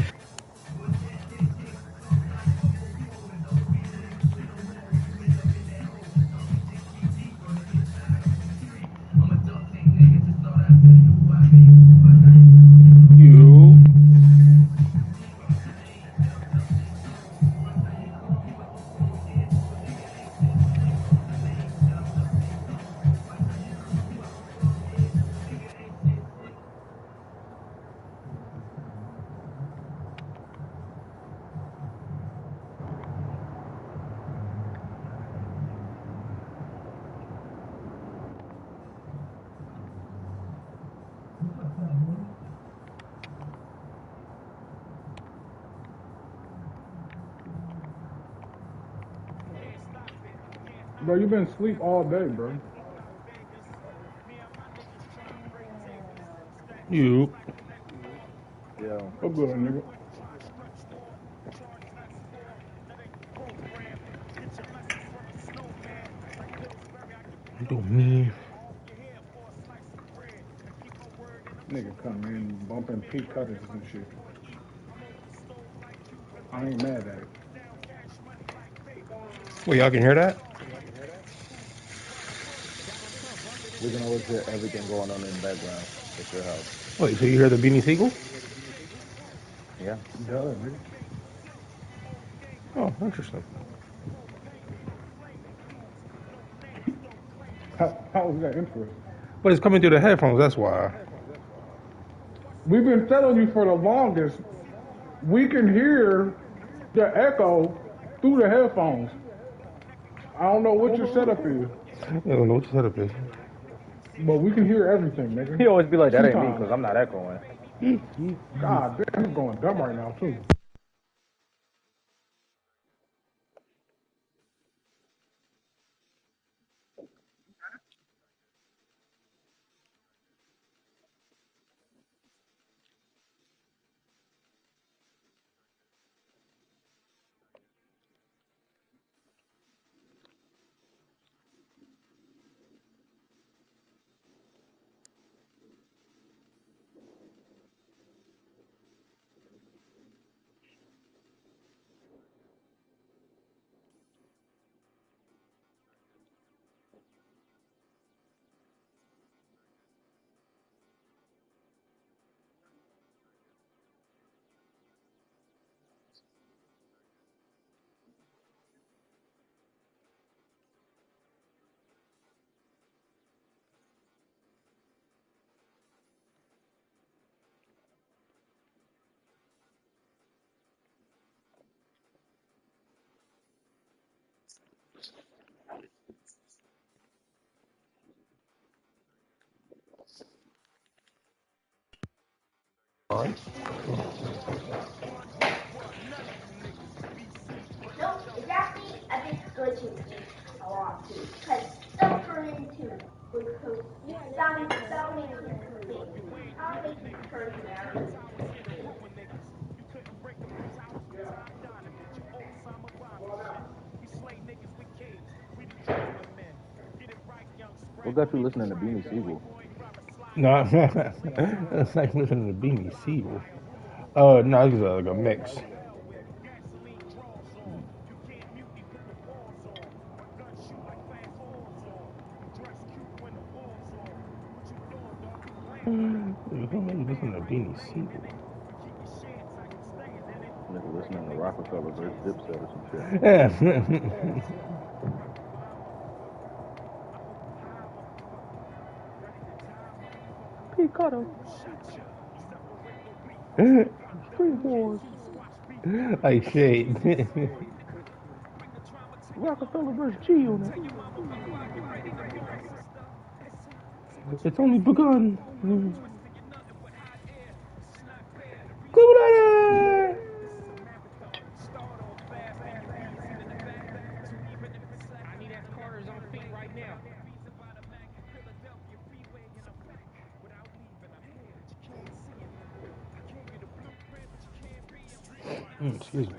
Bro, you been asleep all day, bro. You. Yeah. I'm good, nigga. Do me. Nigga come in bumping Pete Cutters and shit. I ain't mad at it. Wait, y'all can hear that? We can always hear everything going on in the background at your house. Wait, so you hear the Beanie Siegel? Yeah. Duh, nigga. Oh, interesting. How was that interesting? But it's coming through the headphones, that's why. We've been telling you for the longest, we can hear the echo through the headphones. I don't know what your setup is. I don't know what your setup is. But we can hear everything, nigga. He always be like, that ain't me, because I'm not echoing. God damn, I'm going dumb right now, too. Nope, it's actually a bit glitchy a lot too, because stuff turn into sounding things. How they can turn narrative. What got you listening to Beanie Siegel? No, it's like listening to Beanie Siegel. No, it's like a mix. Listen to Beanie Siegel. Nigga listening to Rockefeller versus Dipset or some shit. Picado. Street Wars. Like shit. Rockefeller versus G on it. It's only begun. Cleveland! Excuse me.